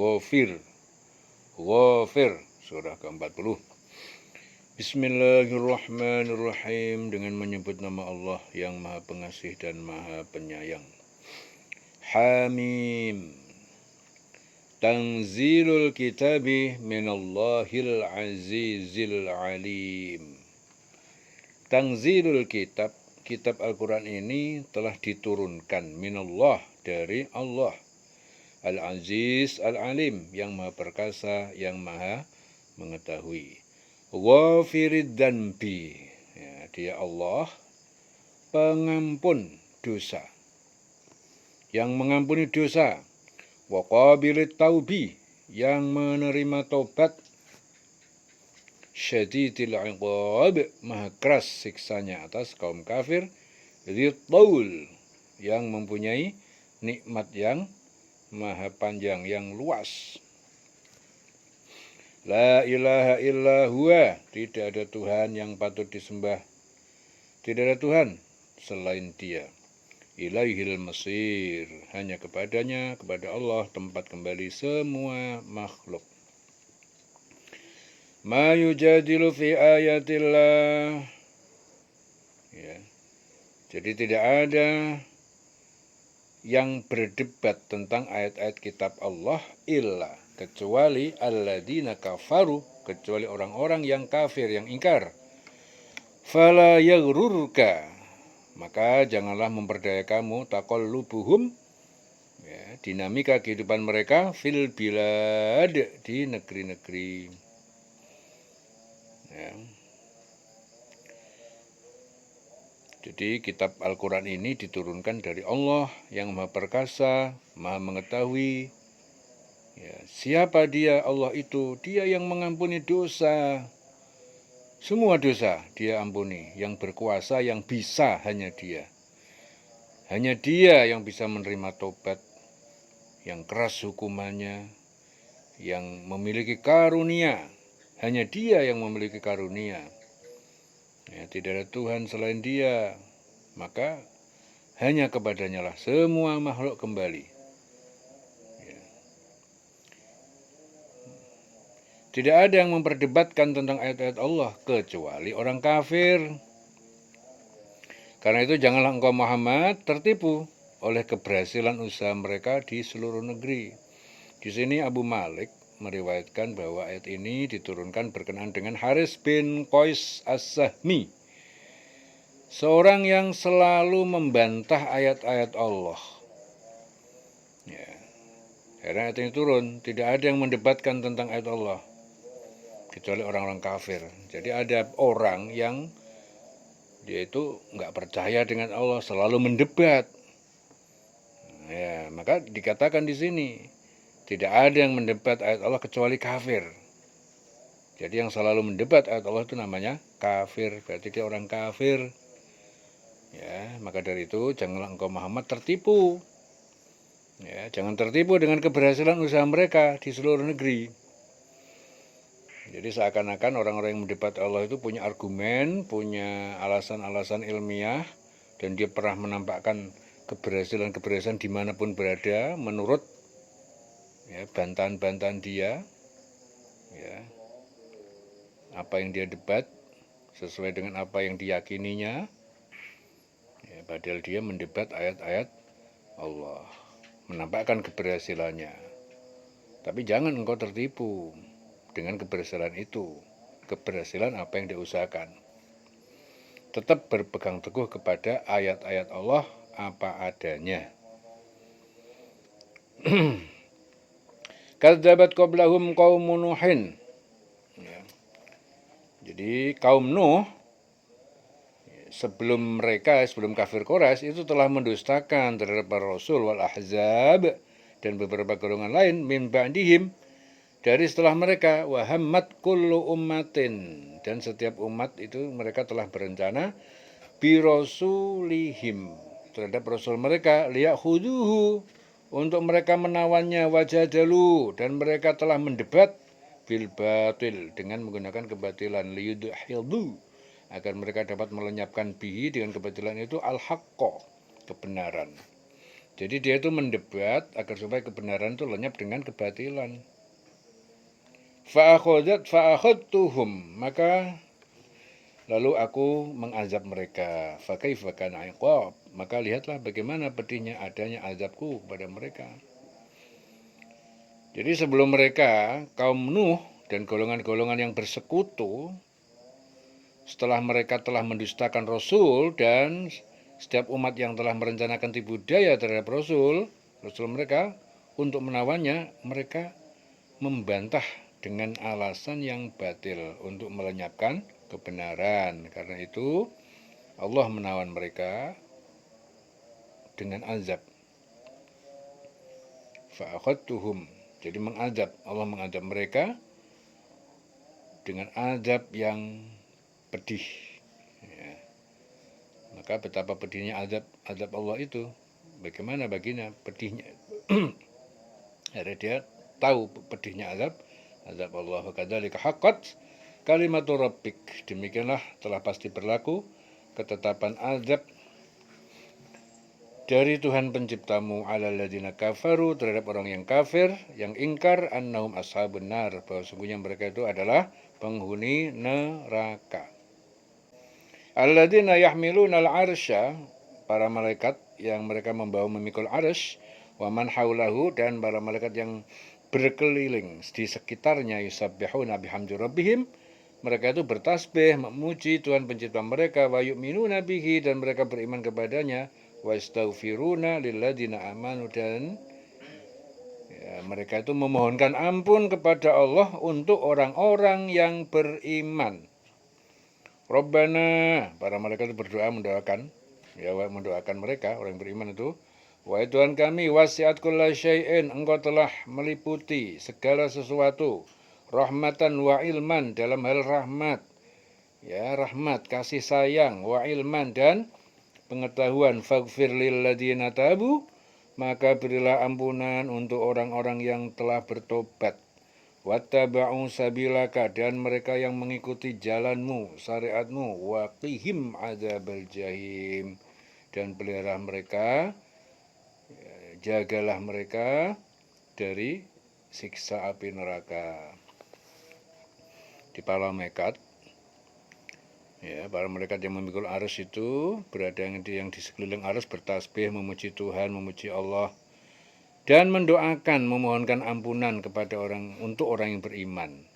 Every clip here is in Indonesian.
Ghafir. Ghafir, surah ke-40. Bismillahirrahmanirrahim, dengan menyebut nama Allah yang Maha Pengasih dan Maha Penyayang. Hamim. Tanzilul kitabi minallahil azizil alim. Tanzilul kitab, kitab Al-Quran ini telah diturunkan minallah, dari Allah, Al-Aziz Al-Alim, yang Maha Perkasa, yang Maha Mengetahui. Ghafirid dzanbi, ya, dia Allah pengampun dosa, yang mengampuni dosa. Wa qabilit taubi, yang menerima tobat. Syadidil iqab, maha keras siksanya atas kaum kafir. Dzul, yang mempunyai nikmat yang maha panjang, yang luas. La ilaha illa huwa, tidak ada Tuhan yang patut disembah, tidak ada Tuhan selain Dia. Ilaihil masir, hanya kepadanya, kepada Allah tempat kembali semua makhluk. Ma yujadilu fi ayatillah, ya. Jadi tidak ada yang berdebat tentang ayat-ayat kitab Allah illa, kecuali alladzina kafaru, kecuali orang-orang yang kafir, yang ingkar. Fala yaghrurka, maka janganlah memperdaya kamu taqallubuhum, ya, dinamika kehidupan mereka, fil bilad, di negeri-negeri. Ya. Jadi kitab Al-Quran ini diturunkan dari Allah yang Maha Perkasa, Maha Mengetahui. Ya, siapa Dia? Allah itu, Dia yang mengampuni dosa. Semua dosa Dia ampuni. Yang berkuasa, yang bisa, hanya Dia. Hanya Dia yang bisa menerima tobat, yang keras hukumannya, yang memiliki karunia. Hanya Dia yang memiliki karunia. Ya, tidak ada Tuhan selain Dia, maka hanya kepadanya lah semua makhluk kembali. Ya. Tidak ada yang memperdebatkan tentang ayat-ayat Allah kecuali orang kafir. Karena itu janganlah engkau Muhammad tertipu oleh keberhasilan usaha mereka di seluruh negeri. Di sini Abu Malik meriwayatkan bahwa ayat ini diturunkan berkenaan dengan Haris bin Qais As-Sahmi, seorang yang selalu membantah ayat-ayat Allah. Ya. Karena ayat ini turun, tidak ada yang mendebatkan tentang ayat Allah, kecuali orang-orang kafir. Jadi ada orang yang dia itu nggak percaya dengan Allah, selalu mendebat. Ya, maka dikatakan di sini, tidak ada yang mendebat ayat Allah kecuali kafir. Jadi yang selalu mendebat ayat Allah itu namanya kafir, berarti dia orang kafir. Ya, maka dari itu janganlah engkau Muhammad tertipu. Ya, jangan tertipu dengan keberhasilan usaha mereka di seluruh negeri. Jadi seakan-akan orang-orang yang mendebat Allah itu punya argumen, punya alasan-alasan ilmiah, dan dia pernah menampakkan keberhasilan-keberhasilan dimanapun berada menurut, ya, bantahan-bantahan dia, ya, apa yang dia debat sesuai dengan apa yang diyakininya. Ya, padahal dia mendebat ayat-ayat Allah, menampakkan keberhasilannya. Tapi jangan engkau tertipu dengan keberhasilan itu, keberhasilan apa yang diusahakan. Tetap berpegang teguh kepada ayat-ayat Allah apa adanya. Kadzabat qablahum qaum Nuhin. Ya. Jadi kaum Nuh sebelum mereka, sebelum kafir Quraisy itu telah mendustakan terhadap para rasul wal ahzab dan beberapa golongan lain min ba'dihim, dari setelah mereka. Wa hammat kullu ummatin, dan setiap umat itu mereka telah berencana bi rasulihim, terhadap rasul mereka, liyakhuduhu, untuk mereka menawannya, wajadalu, dan mereka telah mendebat bil batil, dengan menggunakan kebatilan, liyudhildu, agar mereka dapat melenyapkan bihi, dengan kebatilan itu, al-haqqa, kebenaran. Jadi dia itu mendebat agar supaya kebenaran itu lenyap dengan kebatilan. Fa'akhadtuhum, maka lalu aku mengazab mereka. Fakaifa kana iqab, maka lihatlah bagaimana pedihnya adanya azabku kepada mereka. Jadi sebelum mereka, kaum Nuh dan golongan-golongan yang bersekutu, setelah mereka telah mendustakan Rasul dan setiap umat yang telah merencanakan tipu daya terhadap Rasul mereka untuk menawannya, mereka membantah dengan alasan yang batil untuk melenyapkan kebenaran. Karena itu Allah menawan mereka dengan azab. Fa'akhadtuhum, jadi mengazab, Allah mengazab mereka dengan azab yang pedih. Ya. Maka betapa pedihnya azab Allah itu. Bagaimana baginya pedihnya. Akhirnya dia tahu pedihnya azab Allah. Kadzalika haqqat kalimatur rabbik. Demikianlah telah pasti berlaku ketetapan azab dari Tuhan penciptamu alal ladzina kafaru, terhadap orang yang kafir, yang ingkar annahum ashabun nar, bahwa sungguhnya mereka itu adalah penghuni neraka. Alladzina yahmiluna al-arsya, para malaikat yang mereka membawa memikul arsy, wa man haulahu, dan para malaikat yang berkeliling di sekitarnya, yusabbihuna bihamdi rabbihim, mereka itu bertasbih memuji Tuhan pencipta mereka, wa yu'minuna bihi, dan mereka beriman kepadanya, wa yastaghfiruna lilladzina amanu, dan mereka itu memohonkan ampun kepada Allah untuk orang-orang yang beriman. Rabbana, para malaikat itu berdoa mendoakan mereka orang beriman itu, wahai Tuhan kami, wasi'at kulla syai'in, engkau telah meliputi segala sesuatu, rahmatan wa ilman, dalam hal rahmat, ya rahmat kasih sayang, wa ilman, dan pengetahuan. Faghfir lil ladzina tabu, maka berilah ampunan untuk orang-orang yang telah bertobat. Wattaba'u sabilaka, dan mereka yang mengikuti jalanmu, syariatmu. Waqihim adzabal jahim, dan pelihara mereka, jagalah mereka dari siksa api neraka. Di para malaikat, ya, para malaikat yang memikul arsy itu berada yang di sekeliling arsy, bertasbih, memuji Tuhan, memuji Allah, dan mendoakan, memohonkan ampunan kepada untuk orang yang beriman.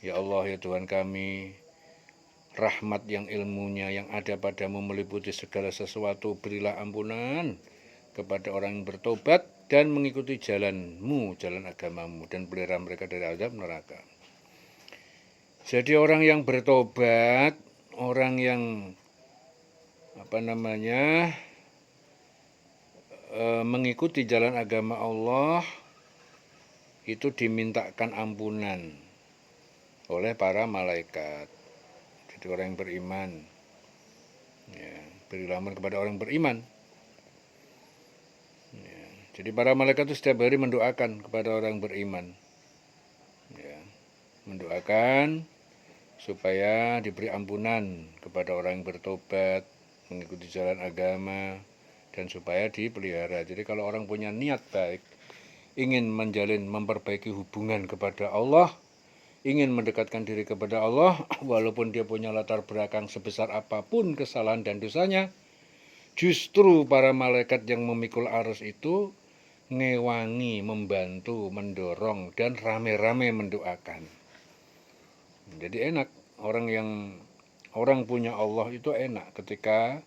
Ya Allah, ya Tuhan kami, rahmat yang ilmunya yang ada padamu meliputi segala sesuatu, berilah ampunan kepada orang yang bertobat dan mengikuti jalanmu, jalan agamamu, dan pelihara mereka dari azab neraka. Jadi orang yang bertobat, orang yang mengikuti jalan agama Allah, itu dimintakan ampunan oleh para malaikat. Jadi orang yang beriman, ya, berilah ampunan kepada orang yang beriman. Ya, jadi para malaikat itu setiap hari mendoakan kepada orang yang beriman, ya, mendoakan supaya diberi ampunan kepada orang yang bertobat, mengikuti jalan agama, dan supaya dipelihara. Jadi kalau orang punya niat baik, ingin memperbaiki hubungan kepada Allah, ingin mendekatkan diri kepada Allah, walaupun dia punya latar belakang sebesar apapun kesalahan dan dosanya, justru para malaikat yang memikul arsy itu ngewangi, membantu, mendorong, dan rame-rame mendoakan. Jadi enak, orang punya Allah itu enak ketika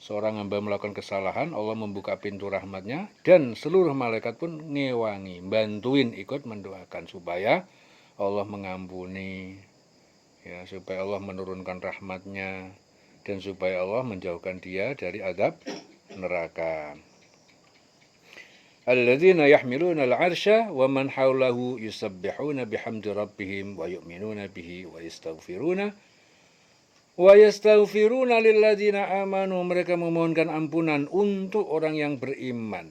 seorang hamba melakukan kesalahan, Allah membuka pintu rahmatnya, dan seluruh malaikat pun ngewangi, bantuin ikut mendoakan supaya Allah mengampuni, ya, supaya Allah menurunkan rahmatnya, dan supaya Allah menjauhkan dia dari azab neraka. Alladzina yahmiluna al-'arsya wa man haulahu yusabbihuna bihamdi rabbihim wa yu'minuna bihi wa yastaghfiruna lilladzina amanu, mereka memohonkan ampunan untuk orang yang beriman.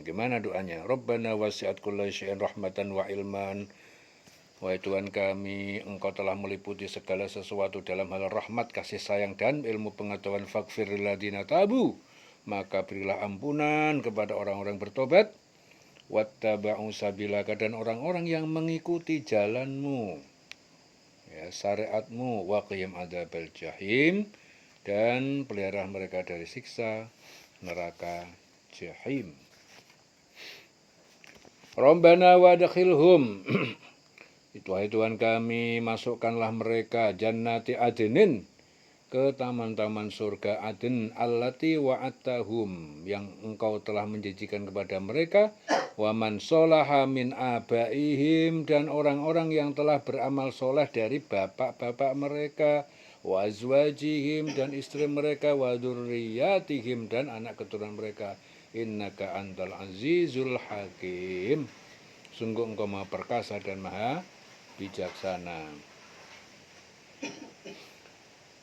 Bagaimana doanya? Rabbana wasi'at kulla syai'in rahmatan wa ilman, wahai Tuhan kami, engkau telah meliputi segala sesuatu dalam hal rahmat, kasih sayang, dan ilmu pengetahuan. Faghfir lilladzina tabu, maka berilah ampunan kepada orang-orang bertobat. Wattaba'u sabilaka, dan orang-orang yang mengikuti jalanmu, ya, syariatmu. Waqihim adzabal jahim, dan pelihara mereka dari siksa neraka jahim. Rabbana wadkhilhum Wahai Tuhan kami, masukkanlah mereka jannati adnin, ke taman-taman surga Aden, allati wa'attahum, yang engkau telah menjanjikan kepada mereka, wa man sholaha min abaihim, dan orang-orang yang telah beramal soleh dari bapak-bapak mereka, wa azwajihim, dan istri mereka, wa dzurriyyatihim, dan anak keturunan mereka. Innaka antal azizul hakim, sungguh engkau maha perkasa dan maha bijaksana.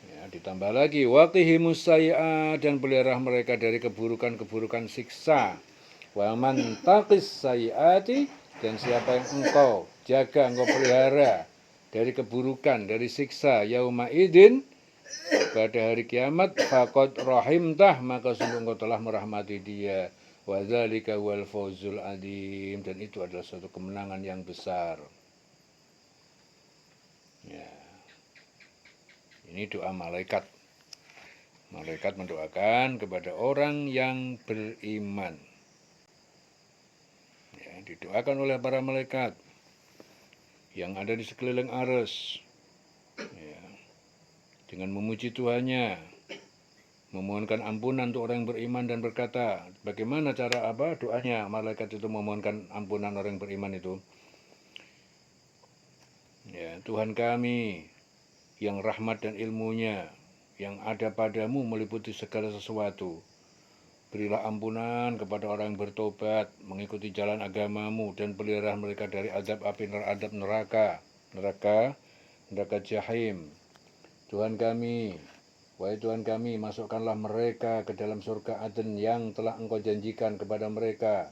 Ya, ditambah lagi waqihimus sayyi'at, dan pelihara mereka dari keburukan-keburukan siksa. Wa man taqis sayyi'ati, dan siapa yang engkau jaga, engkau pelihara dari keburukan, dari siksa, yauma idin, pada hari kiamat, faqad rahimtah, maka sungguh engkau telah merahmati dia. Wa dzalika wal fawzul adzim, dan itu adalah suatu kemenangan yang besar. Ya. Ini doa malaikat. Malaikat mendoakan kepada orang yang beriman. Ya, didoakan oleh para malaikat yang ada di sekeliling arsy, ya, dengan memuji Tuhannya, memohonkan ampunan untuk orang yang beriman, dan berkata, bagaimana cara doanya malaikat itu memohonkan ampunan orang yang beriman itu? Ya, Tuhan kami yang rahmat dan ilmunya yang ada padamu meliputi segala sesuatu, berilah ampunan kepada orang yang bertobat, mengikuti jalan agamamu, dan pelihara mereka dari azab api, adab neraka jahim. Tuhan kami, wahai Tuhan kami, masukkanlah mereka ke dalam surga Aden yang telah engkau janjikan kepada mereka,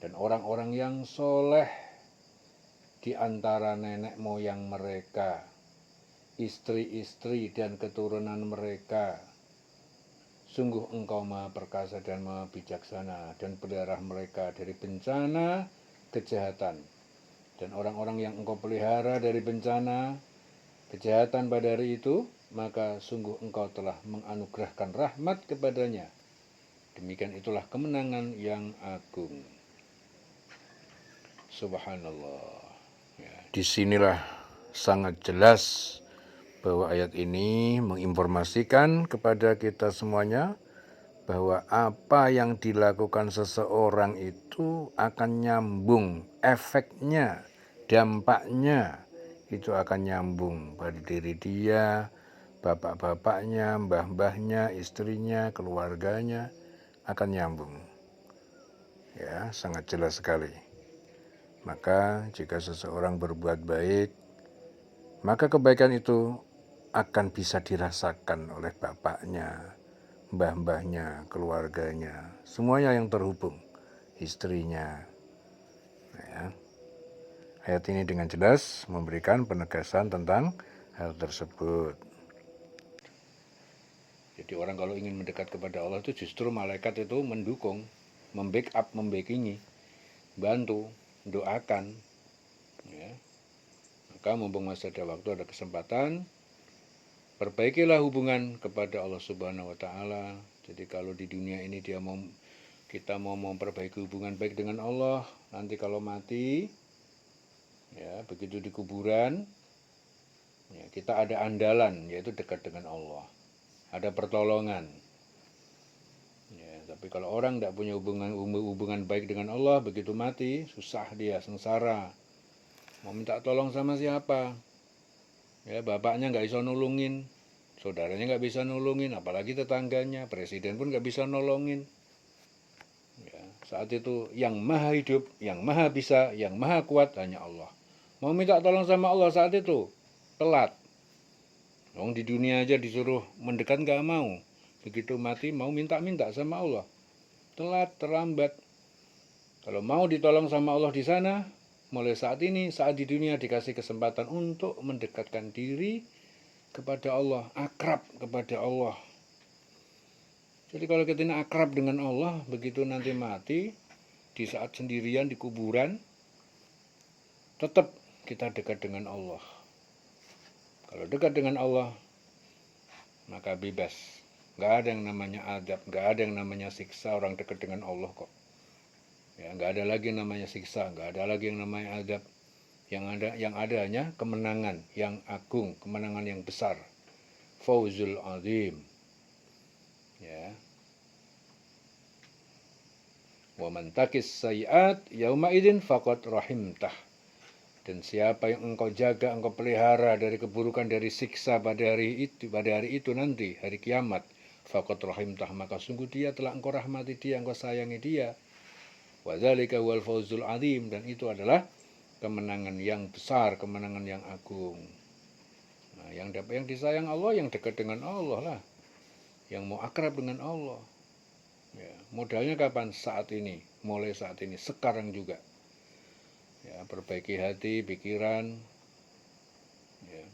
dan orang-orang yang soleh di antara nenek moyang mereka, istri-istri dan keturunan mereka. Sungguh engkau maha perkasa dan maha bijaksana, dan pelihara mereka dari bencana kejahatan. Dan orang-orang yang engkau pelihara dari bencana kejahatan pada hari itu, maka sungguh engkau telah menganugerahkan rahmat kepadanya. Demikian itulah kemenangan yang agung. Subhanallah. Ya, disinilah sangat jelas bahwa ayat ini menginformasikan kepada kita semuanya bahwa apa yang dilakukan seseorang itu akan nyambung, efeknya, dampaknya itu akan nyambung pada diri dia, bapak-bapaknya, mbah-mbahnya, istrinya, keluarganya, akan nyambung. Ya, sangat jelas sekali. Maka jika seseorang berbuat baik, maka kebaikan itu akan bisa dirasakan oleh bapaknya, mbah-mbahnya, keluarganya, semuanya yang terhubung, istrinya. Ya. Ayat ini dengan jelas memberikan penegasan tentang hal tersebut. Jadi orang kalau ingin mendekat kepada Allah itu justru malaikat itu mendukung, membackup, membackingi, bantu, doakan. Ya. Maka mumpung masih ada waktu, ada kesempatan, perbaikilah hubungan kepada Allah Subhanahu wa Ta'ala. Jadi kalau di dunia ini kita mau memperbaiki hubungan baik dengan Allah, nanti kalau mati, ya begitu di kuburan, ya, kita ada andalan, yaitu dekat dengan Allah, ada pertolongan. Ya, tapi kalau orang tidak punya hubungan baik dengan Allah, begitu mati susah dia, sengsara, mau minta tolong sama siapa? Ya, bapaknya nggak bisa nulungin, saudaranya nggak bisa nulungin, apalagi tetangganya, presiden pun nggak bisa nolongin. Ya, saat itu yang maha hidup, yang maha bisa, yang maha kuat hanya Allah. Mau minta tolong sama Allah saat itu, telat. Orang di dunia aja disuruh mendekat nggak mau. Begitu mati mau minta-minta sama Allah, telat, terlambat. Kalau mau ditolong sama Allah di sana, mulai saat ini, saat di dunia dikasih kesempatan untuk mendekatkan diri kepada Allah, akrab kepada Allah. Jadi kalau kita ini akrab dengan Allah, begitu nanti mati, di saat sendirian di kuburan, tetap kita dekat dengan Allah. Kalau dekat dengan Allah, maka bebas. Nggak ada yang namanya adab, nggak ada yang namanya siksa orang dekat dengan Allah kok. Ya, nggak ada lagi yang namanya siksa, nggak ada lagi yang namanya adab. Yang ada hanya kemenangan yang agung, kemenangan yang besar. Fauzul azim. Ya. Wa man takis sayiat yauma idzin faqad rahimtah. Dan siapa yang engkau jaga, engkau pelihara dari keburukan, dari siksa pada hari itu nanti, hari kiamat, faqad rahimtah, maka sungguh dia telah engkau rahmati dia, engkau sayangi dia. Wa dzalika wal fauzul azim, dan itu adalah kemenangan yang besar, kemenangan yang agung. Nah, yang disayang Allah, yang dekat dengan Allah lah, yang mau akrab dengan Allah. Ya, modalnya kapan? Saat ini, mulai saat ini, sekarang juga. Ya, perbaiki hati, pikiran. Ya.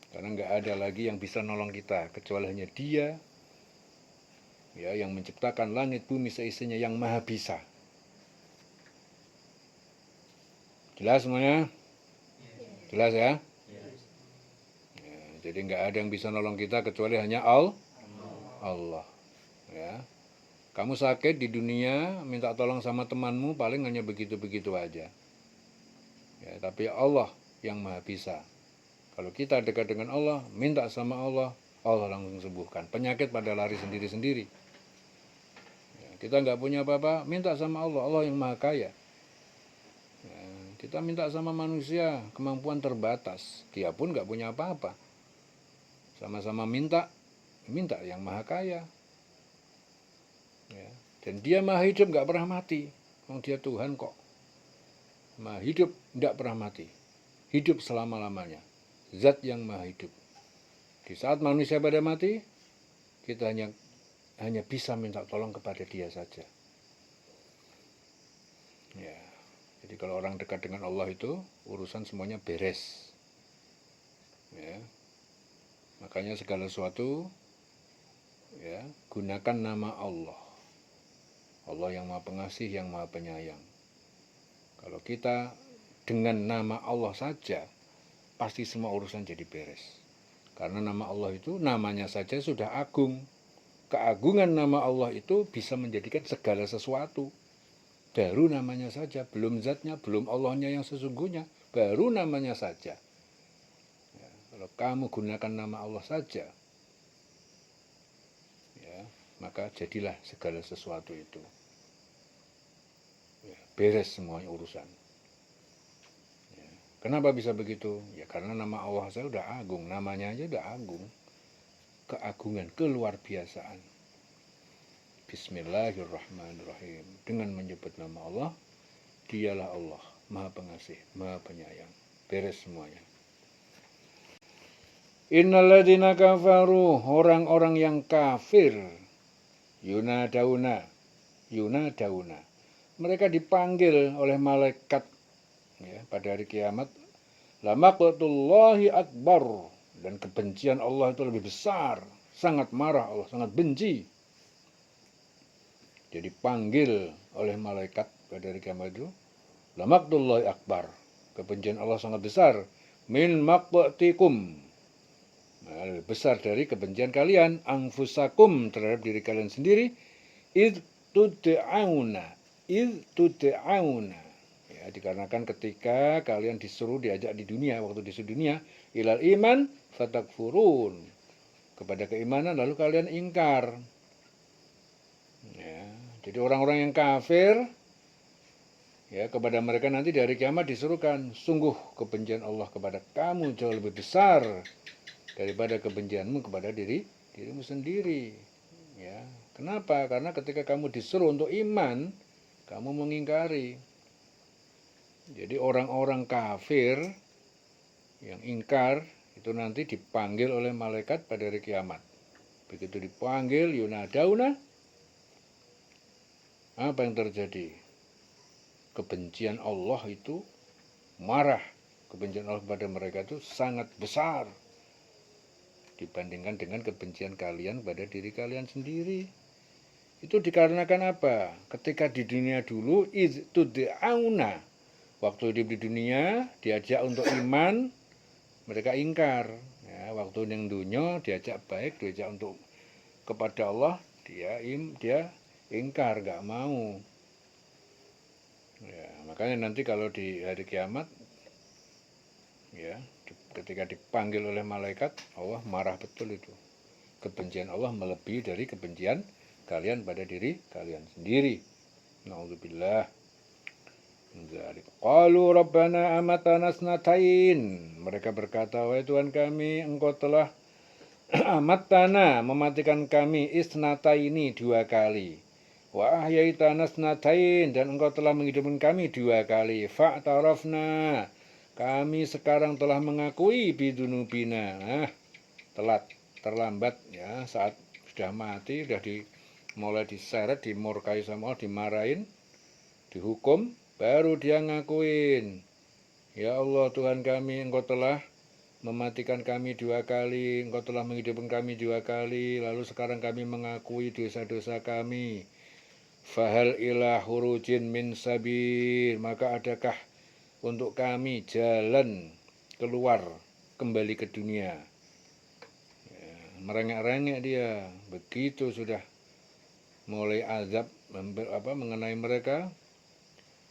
Karena nggak ada lagi yang bisa nolong kita kecuali hanya Dia. Ya, yang menciptakan langit bumi seisinya, yang maha bisa. Jelas semuanya? Jelas ya? Ya, jadi nggak ada yang bisa nolong kita kecuali hanya Allah. Ya. Kamu sakit di dunia, minta tolong sama temanmu, paling hanya begitu-begitu aja. Ya, tapi Allah yang maha bisa. Kalau kita dekat dengan Allah, minta sama Allah, Allah langsung sembuhkan. Penyakit pada lari sendiri-sendiri. Ya, kita nggak punya apa-apa, minta sama Allah, Allah yang maha kaya. Ya, kita minta sama manusia, kemampuan terbatas. Dia pun nggak punya apa-apa. Sama-sama minta yang maha kaya. Ya. Dan dia maha hidup, nggak pernah mati. Dia Tuhan kok. Maha hidup, nggak pernah mati. Hidup selama-lamanya. Zat yang maha hidup. Di saat manusia pada mati, kita hanya bisa minta tolong kepada Dia saja. Ya. Jadi kalau orang dekat dengan Allah itu, urusan semuanya beres. Ya. Makanya segala sesuatu, ya, gunakan nama Allah. Allah yang maha pengasih, yang maha penyayang. Kalau kita dengan nama Allah saja, pasti semua urusan jadi beres. Karena nama Allah itu, namanya saja sudah agung. Keagungan nama Allah itu bisa menjadikan segala sesuatu. Baru namanya saja, belum zatnya, belum Allahnya yang sesungguhnya. Baru namanya saja. Ya, kalau kamu gunakan nama Allah saja, ya, maka jadilah segala sesuatu itu. Ya, beres semua urusan. Ya. Kenapa bisa begitu? Ya karena nama Allah saya sudah agung, namanya aja sudah agung. Keagungan, keluar biasaan. Bismillahirrahmanirrahim. Dengan menyebut nama Allah, Dialah Allah, maha pengasih, maha penyayang. Beres semuanya. Innalladzina kafaru, orang-orang yang kafir, yunadauna. Mereka dipanggil oleh malaikat, ya, pada hari kiamat. Lamaqtullahi akbar, dan kebencian Allah itu lebih besar. Sangat marah Allah, sangat benci. Jadi panggil oleh malaikat pada hari kiamat itu, lamaqtullahi akbar, kebencian Allah sangat besar. Min maqtikum, nah, lebih besar dari kebencian kalian. Anfusakum, terhadap diri kalian sendiri. Id tud'auna, ya, dikarenakan ketika kalian disuruh, diajak di dunia, waktu disuruh dunia, ilal iman fatakfurun, kepada keimanan lalu kalian ingkar. Ya, jadi orang-orang yang kafir, ya, kepada mereka nanti di hari kiamat disuruhkan, sungguh kebencian Allah kepada kamu jauh lebih besar daripada kebencianmu kepada dirimu sendiri. Ya, kenapa? Karena ketika kamu disuruh untuk iman, kamu mengingkari. Jadi orang-orang kafir yang ingkar itu nanti dipanggil oleh malaikat pada hari kiamat. Begitu dipanggil, yunadauna, apa yang terjadi? Kebencian Allah itu marah. Kebencian Allah kepada mereka itu sangat besar. dibandingkan dengan kebencian kalian pada diri kalian sendiri. Itu dikarenakan apa? Ketika di dunia dulu, tud'auna, waktu hidup di dunia diajak untuk iman, mereka ingkar. Ya, waktu yang dunia diajak baik, diajak untuk kepada Allah, dia ingkar, nggak mau. Ya, makanya nanti kalau di hari kiamat, ya, ketika dipanggil oleh malaikat, Allah marah betul itu. Kebencian Allah melebihi dari kebencian kalian pada diri kalian sendiri. Nauzubillah. Qalu rabbana amatana snatain. Mereka berkata, wahai Tuhan kami, Engkau telah amatana, mematikan kami, isnataini, 2 kali. Wa ahyaitana snatain, dan Engkau telah menghidupkan kami 2 kali. Fa'tarafna, kami sekarang telah mengakui bidunubina. Nah, telat, terlambat ya, saat sudah mati, sudah mulai diseret, dimurkai sama Allah, dimarahin, dihukum, baru dia ngakuin, ya Allah Tuhan kami, Engkau telah mematikan kami 2 kali, Engkau telah menghidupkan kami 2 kali, lalu sekarang kami mengakui dosa-dosa kami. Fahal ila hurujin min sabir, maka adakah untuk kami jalan keluar kembali ke dunia? Ya, merengek-rengek dia, begitu sudah mulai azab mengenai mereka,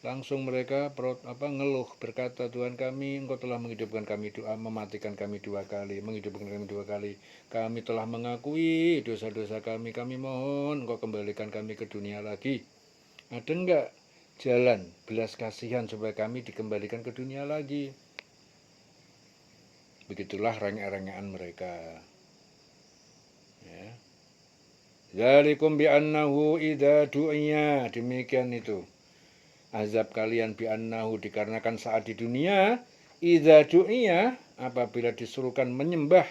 langsung mereka ngeluh, berkata, Tuhan kami, Engkau telah menghidupkan kami, mematikan kami 2 kali, menghidupkan kami 2 kali. Kami telah mengakui dosa-dosa kami, kami mohon Engkau kembalikan kami ke dunia lagi. Ada enggak jalan belas kasihan supaya kami dikembalikan ke dunia lagi? Begitulah rengek-rengekan mereka. Ya. Zalikum bi'annahu idza du'iya, demikian itu. Azab kalian bi'annahu, dikarenakan saat di dunia, idza du'iya, apabila disuruhkan menyembah,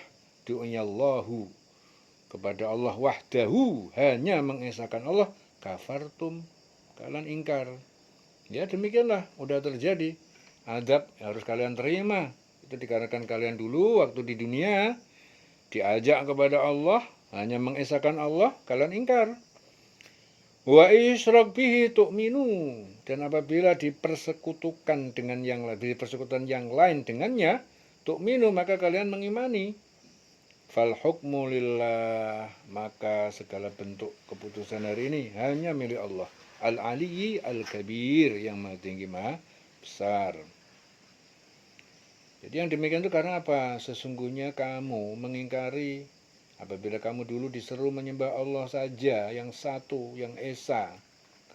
du'iyallahu, kepada Allah wahdahu, hanya mengesahkan Allah, kafartum, kalian ingkar. Ya demikianlah, udah terjadi. Azab harus kalian terima. Itu dikarenakan kalian dulu waktu di dunia diajak kepada Allah, hanya mengesahkan Allah, kalian ingkar. Wa isyrak bihi tu'minu, dan apabila dipersekutukan dengan yang lain, dipersekutukan yang lain dengannya, tu'minu, maka kalian mengimani. Fal hukmu lillah, maka segala bentuk keputusan hari ini hanya milik Allah. Al-Aliyyi Al-Kabir, yang maha tinggi, maha besar. Jadi yang demikian itu karena apa? Sesungguhnya kamu mengingkari apabila kamu dulu diseru menyembah Allah saja, yang satu, yang esa,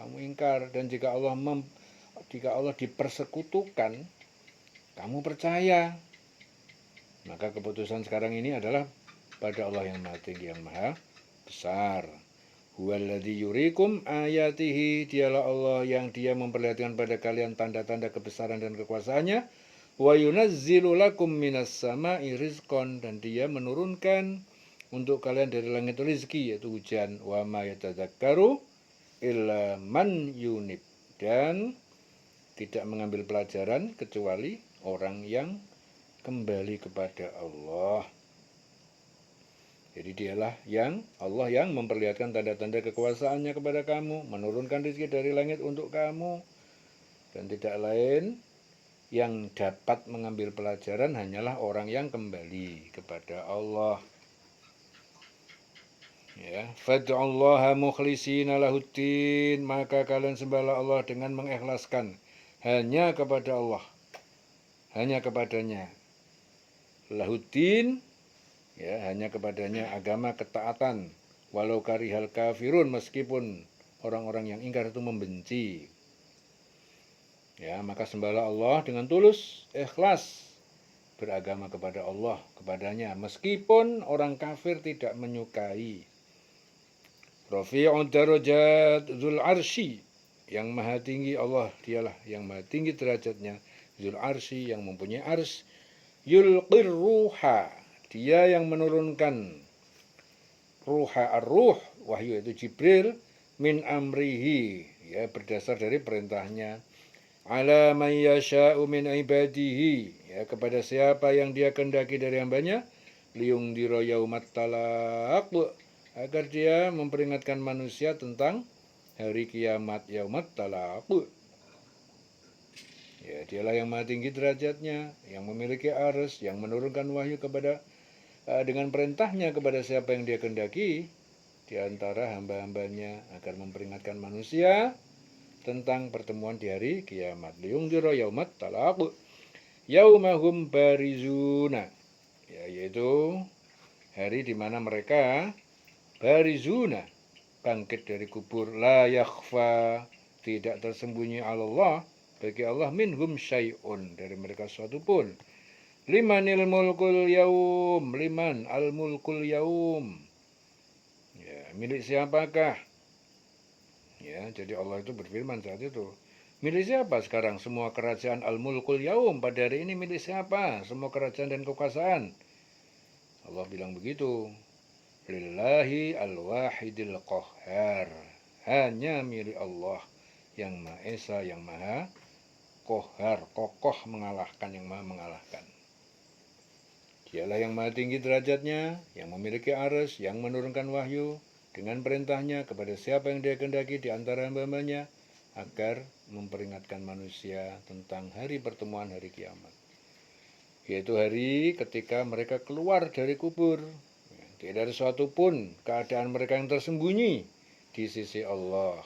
kamu ingkar. Dan jika Allah dipersekutukan, kamu percaya. Maka keputusan sekarang ini adalah pada Allah yang maha tinggi, yang maha besar. Huwaladzi yurikum ayatihi, dialah Allah yang dia memperlihatkan pada kalian tanda-tanda kebesaran dan kekuasaannya. Wa yunazzilu lakum minas sama'i rizqan, dan dia menurunkan untuk kalian dari langit rizki, yaitu hujan. Wa ma yatadzakkaru illa man yunib, dan tidak mengambil pelajaran kecuali orang yang kembali kepada Allah. Jadi dialah Allah yang memperlihatkan tanda-tanda kekuasaannya kepada kamu, menurunkan rezeki dari langit untuk kamu, dan tidak lain yang dapat mengambil pelajaran hanyalah orang yang kembali kepada Allah. Ya, fad'ullaha mukhlishina lahuddin, maka kalian sembahlah Allah dengan mengikhlaskan hanya kepada Allah, hanya kepadanya. Lahuddin, ya, hanya kepadanya agama ketaatan, walau karihal kafirun, meskipun orang-orang yang ingkar itu membenci. Ya, maka sembahlah Allah dengan tulus, ikhlas, beragama kepada Allah, kepadanya, meskipun orang kafir tidak menyukai. Rafi'ud darajat dzul arsy, yang maha tinggi Allah, dialah yang maha tinggi derajatnya, dzul arsy, yang mempunyai ars. Yulqir ruha, dia yang menurunkan ruha, ar-ruh, wahyu itu Jibril, min amrihi, ya, berdasar dari perintahnya, ala may yasha'u min ibadihi, ya, kepada siapa yang dia kehendaki dari hambanya, liyungdira yaumat talaq, agar dia memperingatkan manusia tentang hari kiamat, yaumat talaq. Ya, dialah yang maha tinggi derajatnya, yang memiliki arsy, yang menurunkan wahyu kepada dengan perintahnya kepada siapa yang dia kehendaki di antara hamba-hambanya, agar memperingatkan manusia tentang pertemuan di hari kiamat. Liyungdira yaumat talaq, yaumahum barizuna, ya, yaitu hari di mana mereka barizuna, bangkit dari kubur, la yakhfa, tidak tersembunyi Allah, bagi Allah, minhum syai'un, dari mereka suatu pun. Limanil mulkul yaum, liman al mulkul yaum, ya, milik siapakah? Ya, jadi Allah itu berfirman saat itu, milik siapa sekarang semua kerajaan al mulkul yaum, pada hari ini milik siapa semua kerajaan dan kekuasaan? Allah bilang begitu, lillahi al-wahidil qahhar, hanya milik Allah yang Maha Esa, yang Maha Qahhar, kokoh mengalahkan, yang Maha mengalahkan. Dialah yang maha tinggi derajatnya, yang memiliki arsy, yang menurunkan wahyu dengan perintahnya kepada siapa yang dia kehendaki di antara hamba-hambanya, agar memperingatkan manusia tentang hari pertemuan, hari kiamat, yaitu hari ketika mereka keluar dari kubur. Tidak ada suatu pun keadaan mereka yang tersembunyi di sisi Allah.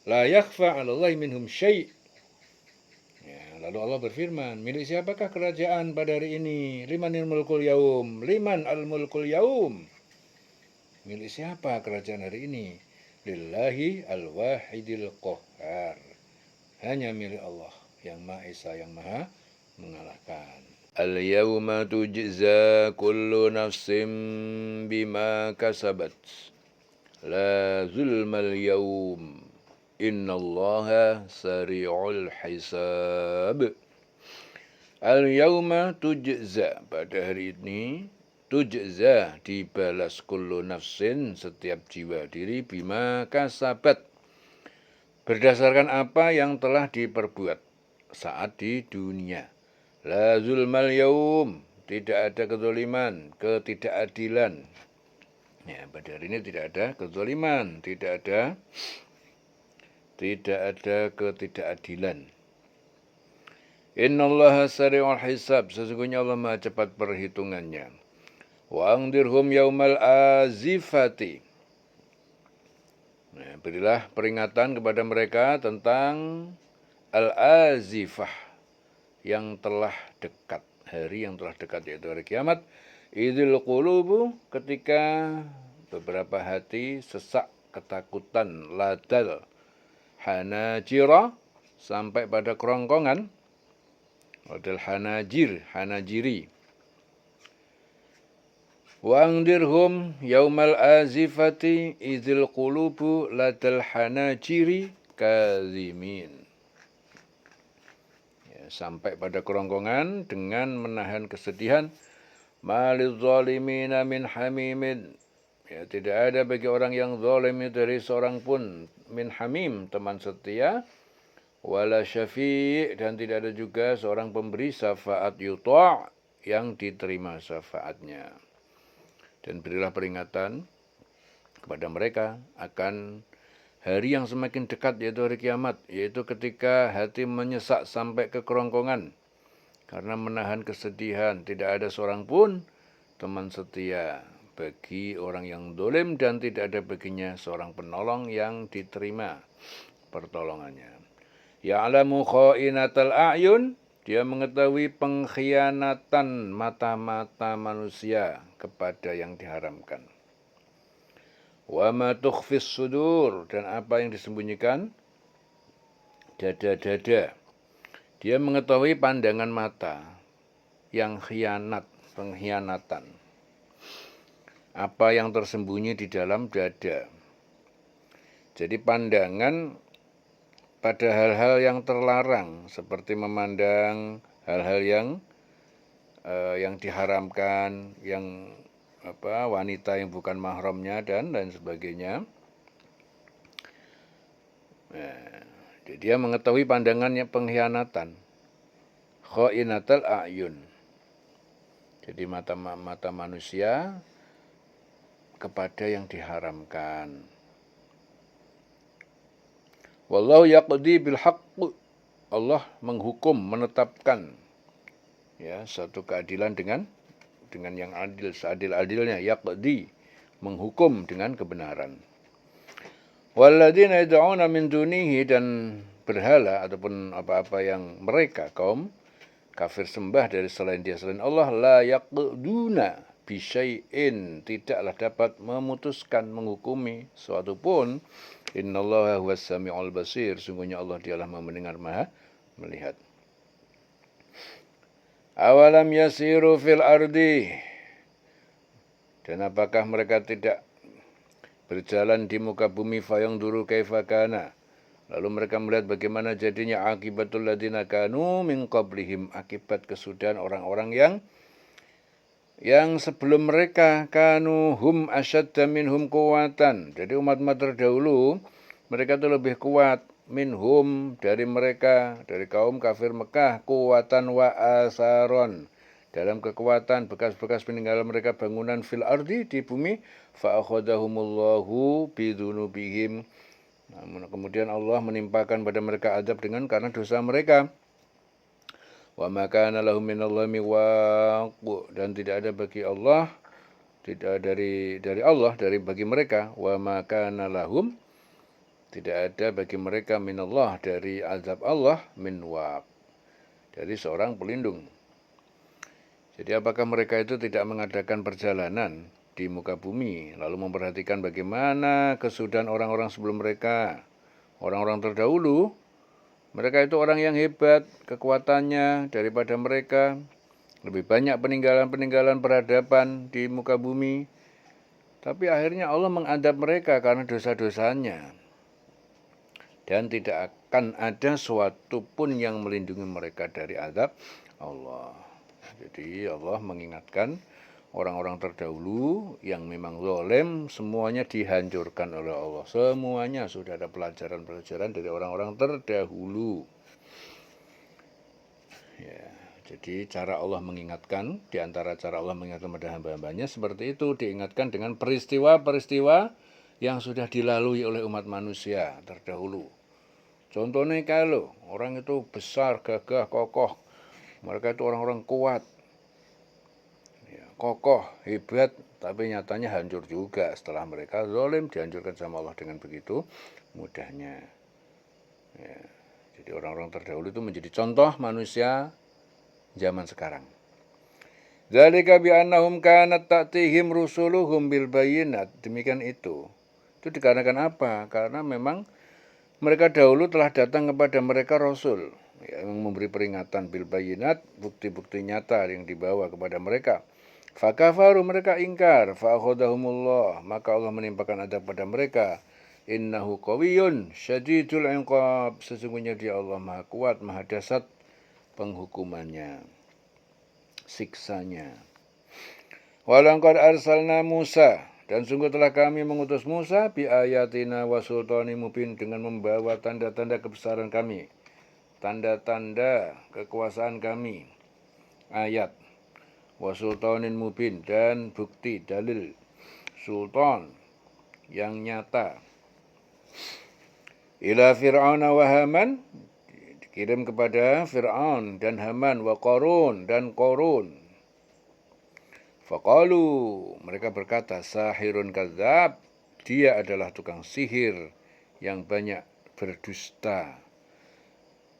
La yakhfa 'alallahi minhum syai'. Ya, lalu Allah berfirman, milik siapakah kerajaan pada hari ini? Limanil mulkul yaum, liman al mulkul yaum. Milik siapa kerajaan hari ini? Lillahi al wahidil qahhar, hanya milik Allah yang Maha Esa, yang Maha mengalahkan. Al-yawma tujza kullu nafsin bima kasabat, la zulmal yawm, innallaha sari'ul hisab. Al-yawma tujza, pada hari ini, tujza, dibalas kullu nafsin, setiap jiwa diri, bima kasabat, berdasarkan apa yang telah diperbuat saat di dunia. La zulmal yaum, tidak ada kezaliman, ketidakadilan. Ya, pada hari ini tidak ada kezaliman, tidak ada ketidakadilan. Innallaha sari'ul hisab, sesungguhnya Allah Maha cepat perhitungannya. Wa angdirhum yaumal azifati, nah, berilah peringatan kepada mereka tentang al-azifah, yang telah dekat, hari yang telah dekat, yaitu hari kiamat. Idzil qulubu, ketika beberapa hati sesak ketakutan, ladal hanajira, sampai pada kerongkongan, ladal hanajir, hanajiri. Wa angdirhum yaumal azifati idzil qulubu ladal hanajiri kazimin, sampai pada kerongkongan dengan menahan kesedihan. Malil zalimina min hamimin, ya, tidak ada bagi orang yang zalim dari seorang pun, min hamim, teman setia, wala syafi', dan tidak ada juga seorang pemberi syafaat, yuta', yang diterima syafaatnya. Dan berilah peringatan kepada mereka akan hari yang semakin dekat, yaitu hari kiamat, yaitu ketika hati menyesak sampai ke kerongkongan karena menahan kesedihan. Tidak ada seorang pun teman setia bagi orang yang dolim, dan tidak ada baginya seorang penolong yang diterima pertolongannya. Ya'lamu kha'inatal a'yun, dia mengetahui pengkhianatan mata-mata manusia kepada yang diharamkan. Wa ma tukhfis sudur, dan apa yang disembunyikan dada-dada. Dia mengetahui pandangan mata yang khianat, pengkhianatan. Apa yang tersembunyi di dalam dada. Jadi pandangan pada hal-hal yang terlarang, seperti memandang hal-hal yang diharamkan, yang wanita yang bukan mahramnya, dan lain sebagainya. Nah, dia mengetahui pandangannya pengkhianatan, kha'inatal a'yun. Jadi mata manusia kepada yang diharamkan. Wallahu yaqdi bil haqq. Allah menghukum, menetapkan ya satu keadilan dengan yang adil, seadil-adilnya. Yaqdi, menghukum dengan kebenaran. Walladzina yad'una min dunihi, dan berhala ataupun apa-apa yang mereka kaum kafir sembah dari selain dia, selain Allah, la yaqduna bisyai'in, tidaklah dapat memutuskan, menghukumi suatu pun. Innallaha huwas sami'ul basir, sungguhnya Allah dialah Maha mendengar, Maha melihat. Awalam yasiru fil ardi, dan apakah mereka tidak berjalan di muka bumi, fayangduru kaifa kana, lalu mereka melihat bagaimana jadinya akibatul ladina kanu min qablihim, akibat kesudahan orang-orang yang sebelum mereka, kanu hum asyadda minhum quwatan. Jadi umat-umat terdahulu mereka itu lebih kuat, minhum, dari mereka, dari kaum kafir Mekah, kuwatan wa asaron, dalam kekuatan, bekas-bekas peninggalan mereka, bangunan fil ardi, di bumi, fa akhadahumullahu bidunubihim. Namun kemudian Allah menimpakan pada mereka azab karena dosa mereka. Wa ma kana lahum minallahi miwaq, dan tidak ada bagi Allah, tidak dari Allah, bagi mereka, wa ma kana lahum, tidak ada bagi mereka minallah, dari azab Allah, min waq, dari seorang pelindung. Jadi apakah mereka itu tidak mengadakan perjalanan di muka bumi, lalu memperhatikan bagaimana kesudahan orang-orang sebelum mereka, orang-orang terdahulu? Mereka itu orang yang hebat kekuatannya daripada mereka, lebih banyak peninggalan-peninggalan peradaban di muka bumi. Tapi akhirnya Allah mengadab mereka karena dosa-dosanya. Dan tidak akan ada suatu pun yang melindungi mereka dari azab Allah. Jadi Allah mengingatkan orang-orang terdahulu yang memang zalim, semuanya dihancurkan oleh Allah. Semuanya sudah ada pelajaran-pelajaran dari orang-orang terdahulu. Ya, jadi cara Allah mengingatkan, di antara cara Allah mengingatkan pada hamba-hambanya seperti itu, diingatkan dengan peristiwa-peristiwa yang sudah dilalui oleh umat manusia terdahulu. Contohnya kalau orang itu besar, gagah, kokoh, mereka itu orang-orang kuat, ya, kokoh, hebat, tapi nyatanya hancur juga setelah mereka zalim, dihancurkan sama Allah dengan begitu mudahnya. Ya, jadi orang-orang terdahulu itu menjadi contoh manusia zaman sekarang. Dzalika bi annahum kanat ta'tihim rusuluhum bil bayyinat. Demikian itu. Itu dikarenakan apa? Karena memang mereka dahulu telah datang kepada mereka rasul yang memberi peringatan bil bayyinat, bukti-bukti nyata yang dibawa kepada mereka. Fakafaru, mereka ingkar, fa akhadahumullah, maka Allah menimpakan adab pada mereka. Innahu qawiyyun syadidul iqab, sesungguhnya dia Allah Maha kuat, Maha dahsyat penghukumannya, siksanya. Walaqad arsalna Musa, dan sungguh telah kami mengutus Musa bi ayatina wa sultanin mubin, dengan membawa tanda-tanda kebesaran kami, tanda-tanda kekuasaan kami, ayat, wa sultanin mubin, dan bukti, dalil, sultan yang nyata. Ila Fir'auna wa Haman, dikirim kepada Fir'aun dan Haman, wa Qarun, dan Qarun. Faqalu, mereka berkata, sahirun kadzab, dia adalah tukang sihir yang banyak berdusta.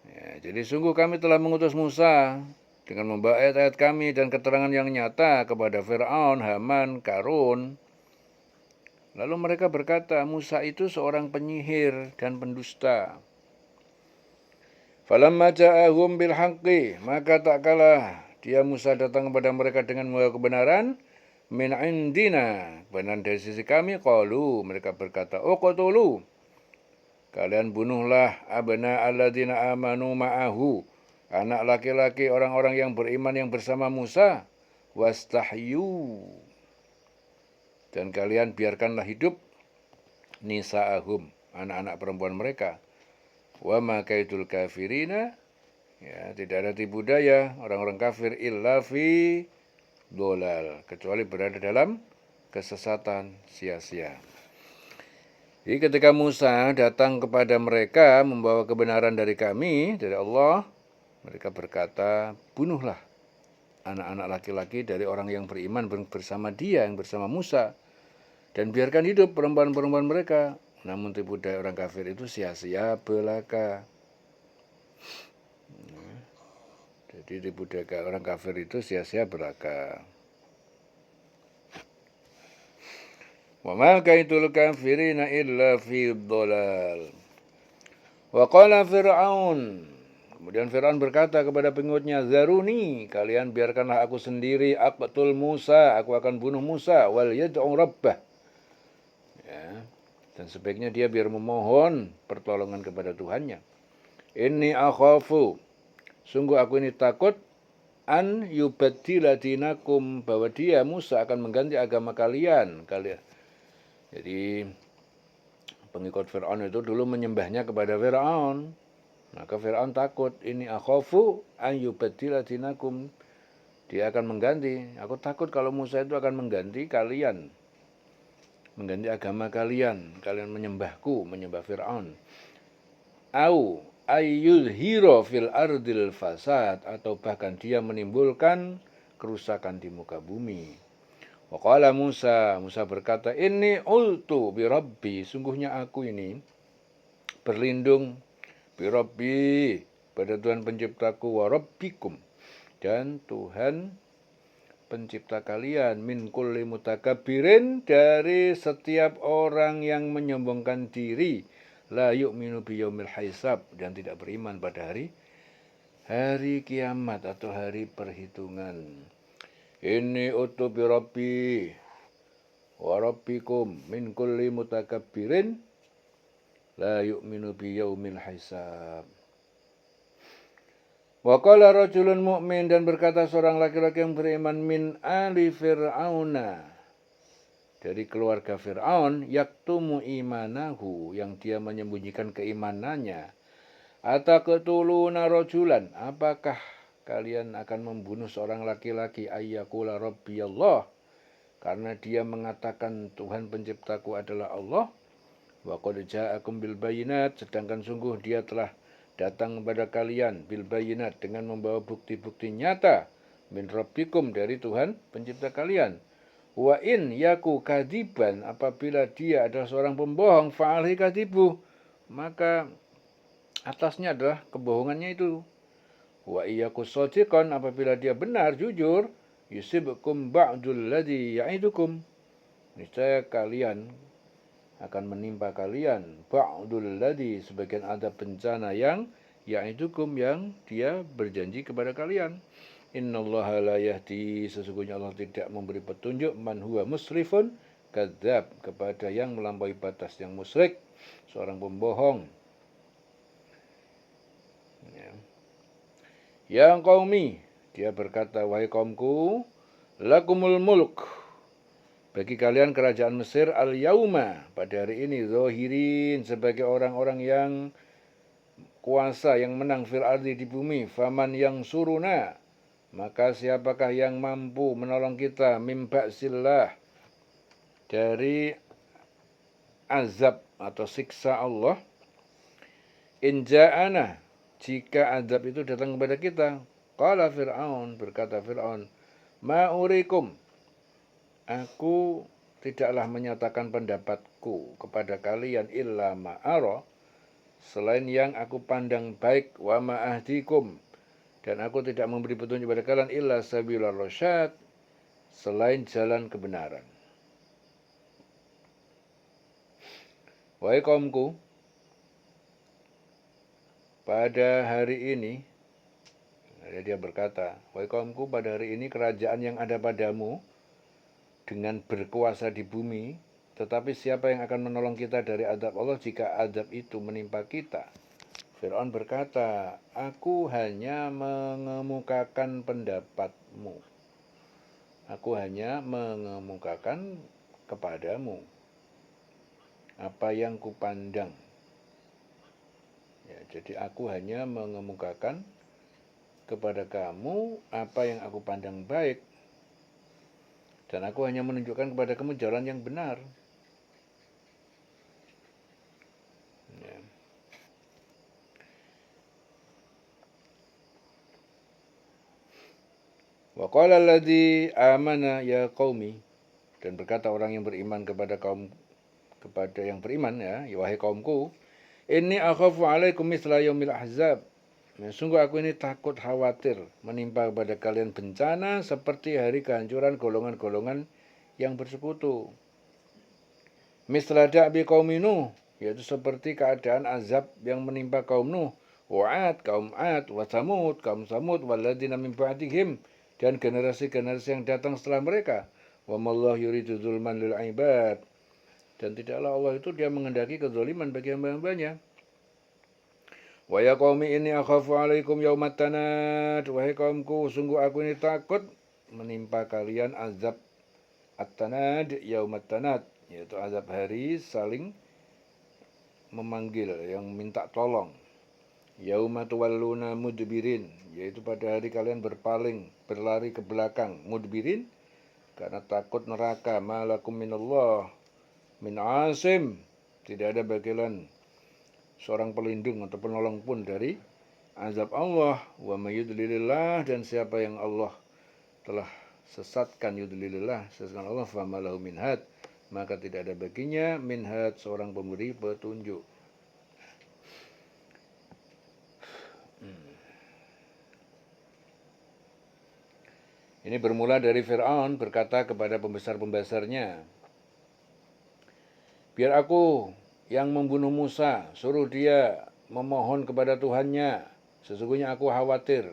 Ya, jadi sungguh kami telah mengutus Musa dengan membawa ayat-ayat kami dan keterangan yang nyata kepada Fir'aun, Haman, Qarun. Lalu mereka berkata, Musa itu seorang penyihir dan pendusta. Falamma ja'ahum bil haqqi, maka tak kalah dia Musa datang kepada mereka dengan membawa kebenaran, min indina, kebenaran dari sisi kami, qalu, mereka berkata, uqtulu, kalian bunuhlah abna alladzina amanu ma'ahu, anak laki-laki orang-orang yang beriman yang bersama Musa, wastahyu, dan kalian biarkanlah hidup nisa'ahum, anak-anak perempuan mereka, wa ma kaidul kafirina, ya, tidak ada tipu daya orang-orang kafir illa fi dolal, kecuali berada dalam kesesatan sia-sia. Jadi ketika Musa datang kepada mereka membawa kebenaran dari kami, dari Allah, mereka berkata, bunuhlah anak-anak laki-laki dari orang yang beriman bersama dia, yang bersama Musa, dan biarkan hidup perempuan-perempuan mereka. Namun tipu daya orang kafir itu sia-sia belaka. Jadi tipu daya orang kafir itu sia-sia belaka. Wa ma kaidul kafirina illa fi dhalal. Wa qala Fir'aun. Kemudian Fir'aun berkata kepada pengikutnya, zaruni, kalian biarkanlah aku sendiri, aqtul Musa, aku akan bunuh Musa, wal yad'u rabbah. Ya. Dan sebaiknya dia biar memohon pertolongan kepada Tuhannya. Inni akhafu, sungguh aku ini takut, an yubaddila dinakum, bahwa dia Musa akan mengganti agama kalian. Jadi pengikut Fir'aun itu dulu menyembahnya kepada Fir'aun. Maka Fir'aun takut, ini akhafu an yubaddila dinakum. Dia akan mengganti. Aku takut kalau Musa itu akan mengganti kalian. Mengganti agama kalian. Kalian menyembahku, menyembah Fir'aun. Au ayyuzhiro fil ardil fasad. Atau bahkan dia menimbulkan kerusakan di muka bumi. Waqala Musa berkata, inni ultu bi rabbi, sungguhnya aku ini berlindung birabbi, pada Tuhan penciptaku, wa rabbikum, dan Tuhan pencipta kalian, min kulli mutakabbirin, dari setiap orang yang menyombongkan diri, la yu'minu biyaumil hisab, dan tidak beriman pada hari kiamat atau hari perhitungan. Inni utu birabbi wa rabbikum min kulli mutakabbirin la yu'minu biyaumil hisab. Wa qala rajulun mu'min, dan berkata seorang laki-laki yang beriman, min ali fir'auna, dari keluarga Fir'aun, yaktumu imanahu, yang dia menyembunyikan keimanannya. Ataqtuluna rajulan, apakah kalian akan membunuh seorang laki-laki ayyakula rabbiyallah, karena dia mengatakan Tuhan penciptaku adalah Allah. Wa qad ja'akum bil bayinat, sedangkan sungguh dia telah datang kepada kalian bil bayinat, dengan membawa bukti-bukti nyata, min rabbikum, dari Tuhan pencipta kalian. Wa in yaku kadiban, apabila dia adalah seorang pembohong, fa'alhi kadibu, maka atasnya adalah kebohongannya itu. Wa iyaku shadiqan, apabila dia benar, jujur, yusibkum ba'dul ladzi ya'idukum, niscaya kalian akan menimpa kalian ba'dul ladzi, sebagian adab bencana yang ya'idukum, yang dia berjanji kepada kalian. Innallaha la yahdi, sesungguhnya Allah tidak memberi petunjuk, man huwa musrifun kadzab, kepada yang melampaui batas, yang musyrik, seorang pembohong. Yang qaumi, dia berkata, wahai kaumku, lakumul mulk, bagi kalian kerajaan Mesir, al-yauma, pada hari ini, zahirin, sebagai orang-orang yang kuasa, yang menang, fil ardi, di bumi, faman yang suruna, maka siapakah yang mampu menolong kita, mim ba'sillah, dari azab atau siksa Allah, in ja'ana, jika azab itu datang kepada kita. Qala Fir'aun, berkata Fir'aun, ma'urikum, aku tidaklah menyatakan pendapatku kepada kalian, illa ma'ara, selain yang aku pandang baik, wa ma'ahdikum, dan aku tidak memberi petunjuk kepada kalian, illa sabilar rasyad, selain jalan kebenaran. Wahai kaumku, pada hari ini, dia berkata, wahai kaumku, pada hari ini kerajaan yang ada padamu dengan berkuasa di bumi, tetapi siapa yang akan menolong kita dari azab Allah jika azab itu menimpa kita? Fir'aun berkata, aku hanya mengemukakan pendapatmu. Aku hanya mengemukakan kepadamu apa yang kupandang. Ya, jadi aku hanya mengemukakan kepada kamu apa yang aku pandang baik. Dan aku hanya menunjukkan kepada kamu jalan yang benar. Ya. Wa qala alladzi amana ya qaumi, dan berkata orang yang beriman kepada yang beriman, ya wahai kaumku, inni akhafu alaikum mithla yaumil ahzab. Ya, sungguh aku ini takut khawatir menimpa kepada kalian bencana seperti hari kehancuran golongan-golongan yang bersekutu. Mithla da'bi qaumi Nuh, yaitu seperti keadaan azab yang menimpa kaum Nuh, Wa'ad, kaum Ad, wa Samud, kaum Samud, walladzina min ba'dihim, dan generasi-generasi yang datang setelah mereka. Wa mallahu yuridu dzulman lil ibad. Dan tidaklah Allah itu dia mengendaki kezaliman bagi hamba-hambanya. Wa ya qaumi inni akhafu alaikum yaumat tanad. Wahai kaumku, sungguh aku ini takut menimpa kalian azab at-tanad, yaumat tanad, yaitu azab hari saling memanggil, yang minta tolong. Yauma tuwalluna mudbirin, yaitu pada hari kalian berpaling, berlari ke belakang. Mudbirin karena takut neraka. Malakum minallah min asim, tidak ada bagian seorang pelindung atau penolong pun dari azab Allah. Wa may yudlilillah, dan siapa yang Allah telah sesatkan, yudlilillah, sesatkan Allah, fa malahu min had, maka tidak ada baginya min had, seorang pemberi petunjuk. Ini bermula dari Fir'aun berkata kepada pembesar-pembesarnya, biar aku yang membunuh Musa, suruh dia memohon kepada Tuhannya. Sesungguhnya aku khawatir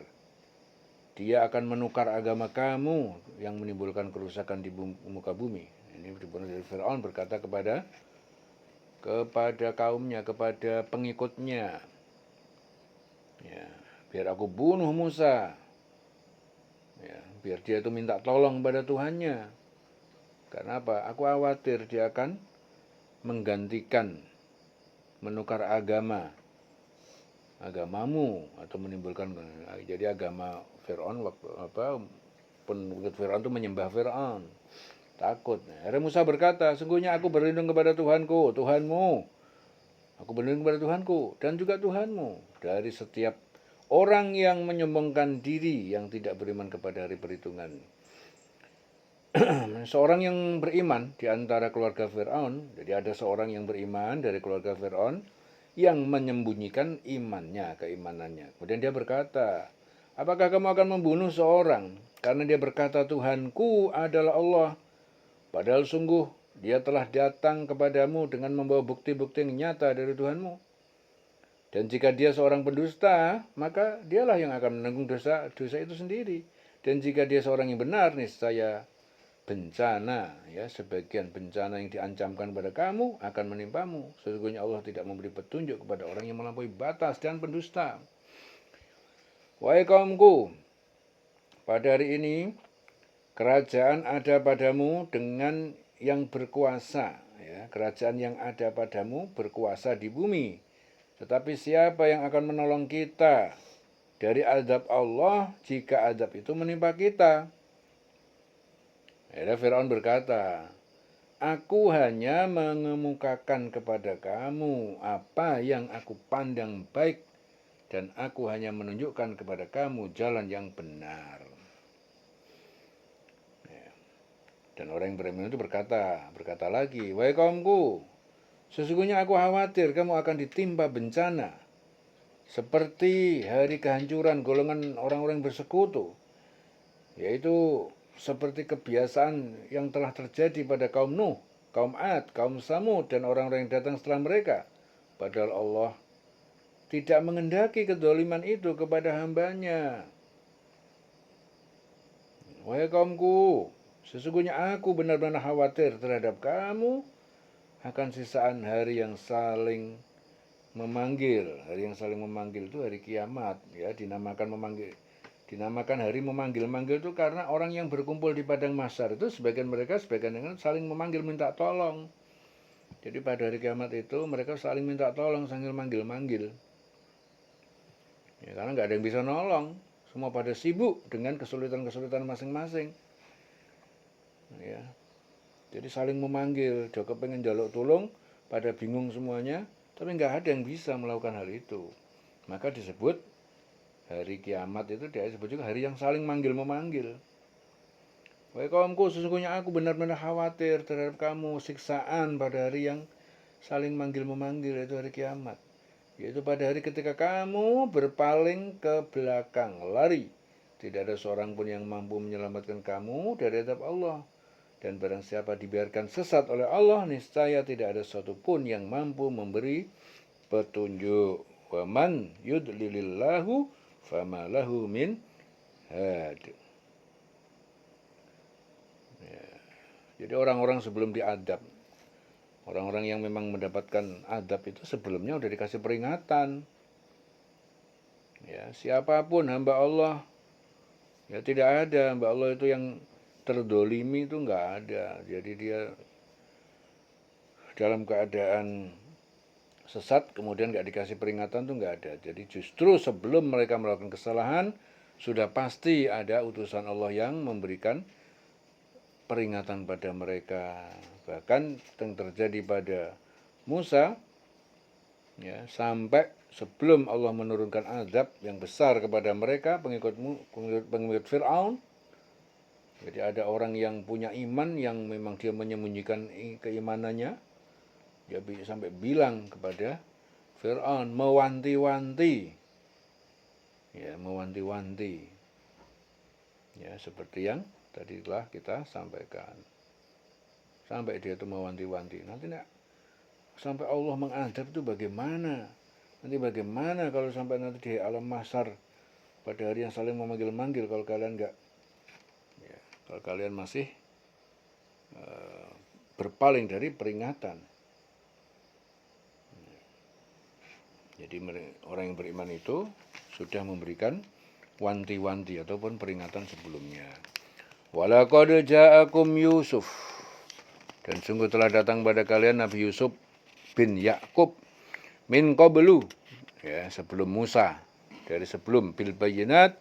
dia akan menukar agama kamu yang menimbulkan kerusakan di muka bumi. Ini bermula dari Fir'aun berkata kepada kaumnya, kepada pengikutnya. Ya, biar aku bunuh Musa. Ya, biar dia itu minta tolong pada Tuhannya. Karena apa? Aku khawatir dia akan menggantikan, menukar agamamu, atau menimbulkan, jadi agama Fir'aun, pengikut Fir'aun itu menyembah Fir'aun, takut. Akhirnya Musa berkata, sungguhnya aku berlindung kepada Tuhanku, Tuhanmu. Aku berlindung kepada Tuhanku dan juga Tuhanmu dari setiap orang yang menyombongkan diri, yang tidak beriman kepada hari perhitungan. Seorang yang beriman di antara keluarga Fir'aun, jadi ada seorang yang beriman dari keluarga Fir'aun yang menyembunyikan keimanannya. Kemudian dia berkata, apakah kamu akan membunuh seorang karena dia berkata Tuhanku adalah Allah, padahal sungguh dia telah datang kepadamu dengan membawa bukti-bukti yang nyata dari Tuhanmu. Dan jika dia seorang pendusta, maka dialah yang akan menanggung dosa itu sendiri. Dan jika dia seorang yang benar, niscaya bencana, ya, sebagian bencana yang diancamkan pada kamu akan menimpamu. Sesungguhnya Allah tidak memberi petunjuk kepada orang yang melampaui batas dan pendusta. Wahai kaumku, pada hari ini kerajaan ada padamu dengan yang berkuasa, ya, kerajaan yang ada padamu berkuasa di bumi. Tetapi siapa yang akan menolong kita dari azab Allah jika azab itu menimpa kita? Akhirnya Fir'aun berkata, aku hanya mengemukakan kepada kamu apa yang aku pandang baik, dan aku hanya menunjukkan kepada kamu jalan yang benar. Dan orang yang beriman itu berkata lagi, wahai kaumku, sesungguhnya aku khawatir kamu akan ditimpa bencana seperti hari kehancuran golongan orang-orang bersekutu, yaitu seperti kebiasaan yang telah terjadi pada kaum Nuh, kaum Ad, kaum Samud, dan orang-orang yang datang setelah mereka. Padahal Allah tidak mengendaki kedzaliman itu kepada hambanya. Wahai kaumku, sesungguhnya aku benar-benar khawatir terhadap kamu akan sisaan hari yang saling memanggil. Hari yang saling memanggil itu hari kiamat, ya, dinamakan hari memanggil-manggil itu karena orang yang berkumpul di padang mahsyar itu sebagian dengan saling memanggil minta tolong. Jadi pada hari kiamat itu mereka saling minta tolong sambil manggil-manggil. Ya, karena nggak ada yang bisa nolong, semua pada sibuk dengan kesulitan-kesulitan masing-masing. Ya. Jadi saling memanggil, Joko pengen jaluk tolong, pada bingung semuanya, tapi nggak ada yang bisa melakukan hal itu. Maka disebut hari kiamat itu disebut juga hari yang saling manggil-memanggil. Wahai kaumku, sesungguhnya aku benar-benar khawatir terhadap kamu, siksaan pada hari yang saling manggil-memanggil, yaitu hari kiamat. Yaitu pada hari ketika kamu berpaling ke belakang, lari. Tidak ada seorang pun yang mampu menyelamatkan kamu dari adab Allah. Dan barang siapa dibiarkan sesat oleh Allah, niscaya tidak ada satupun yang mampu memberi petunjuk. Wa man yudlilillahu fama lahu min had. Ya. Jadi orang-orang sebelum diadab, orang-orang yang memang mendapatkan adab itu sebelumnya udah dikasih peringatan. Ya, siapapun hamba Allah, ya tidak ada hamba Allah itu yang terdolimi, itu nggak ada. Jadi dia dalam keadaan sesat kemudian nggak dikasih peringatan tuh nggak ada. Jadi justru sebelum mereka melakukan kesalahan sudah pasti ada utusan Allah yang memberikan peringatan pada mereka. Bahkan yang terjadi pada Musa, ya, sampai sebelum Allah menurunkan azab yang besar kepada mereka, pengikut Fir'aun. Jadi ada orang yang punya iman yang memang dia menyembunyikan keimanannya. Dia sampai bilang kepada Fir'aun, mewanti-wanti. Ya, mewanti-wanti. Ya, seperti yang tadi telah kita sampaikan. Sampai dia itu mewanti-wanti. Nanti sampai Allah mengadab itu bagaimana? Nanti bagaimana kalau sampai nanti di alam mahsyar pada hari yang saling memanggil-manggil kalau kalian enggak, ya, kalau kalian masih berpaling dari peringatan. Jadi orang yang beriman itu sudah memberikan wanti-wanti ataupun peringatan sebelumnya. Walaqad ja'akum Yusuf, dan sungguh telah datang pada kalian Nabi Yusuf bin Yakub min qablu, ya, sebelum Musa, dari sebelum bil bayyinat,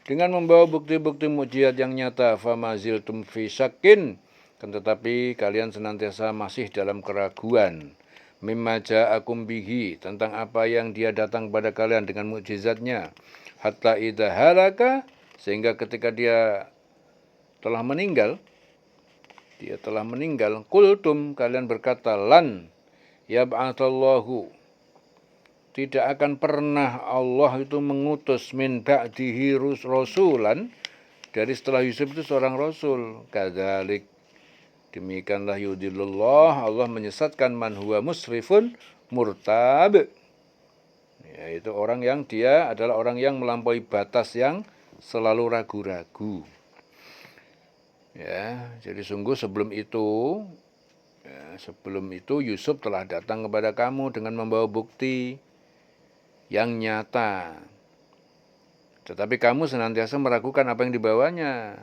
dengan membawa bukti-bukti mukjizat yang nyata. Famaziltum fi syakkin, kan tetapi kalian senantiasa masih dalam keraguan. Mimma ja'akum bihi, tentang apa yang dia datang pada kalian dengan mukjizatnya. Hatta idza halaka, sehingga ketika dia telah meninggal, kultum, kalian berkata, lan yab'atsallahu, tidak akan pernah Allah itu mengutus min ba'dihi rasulan, dari setelah Yusuf itu seorang rasul. Kadzalik, demikianlah yudhillullah, Allah menyesatkan man huwa musrifun murtab, yaitu orang yang dia adalah orang yang melampaui batas, yang selalu ragu-ragu. Ya, jadi sungguh sebelum itu Yusuf telah datang kepada kamu dengan membawa bukti yang nyata. Tetapi kamu senantiasa meragukan apa yang dibawanya.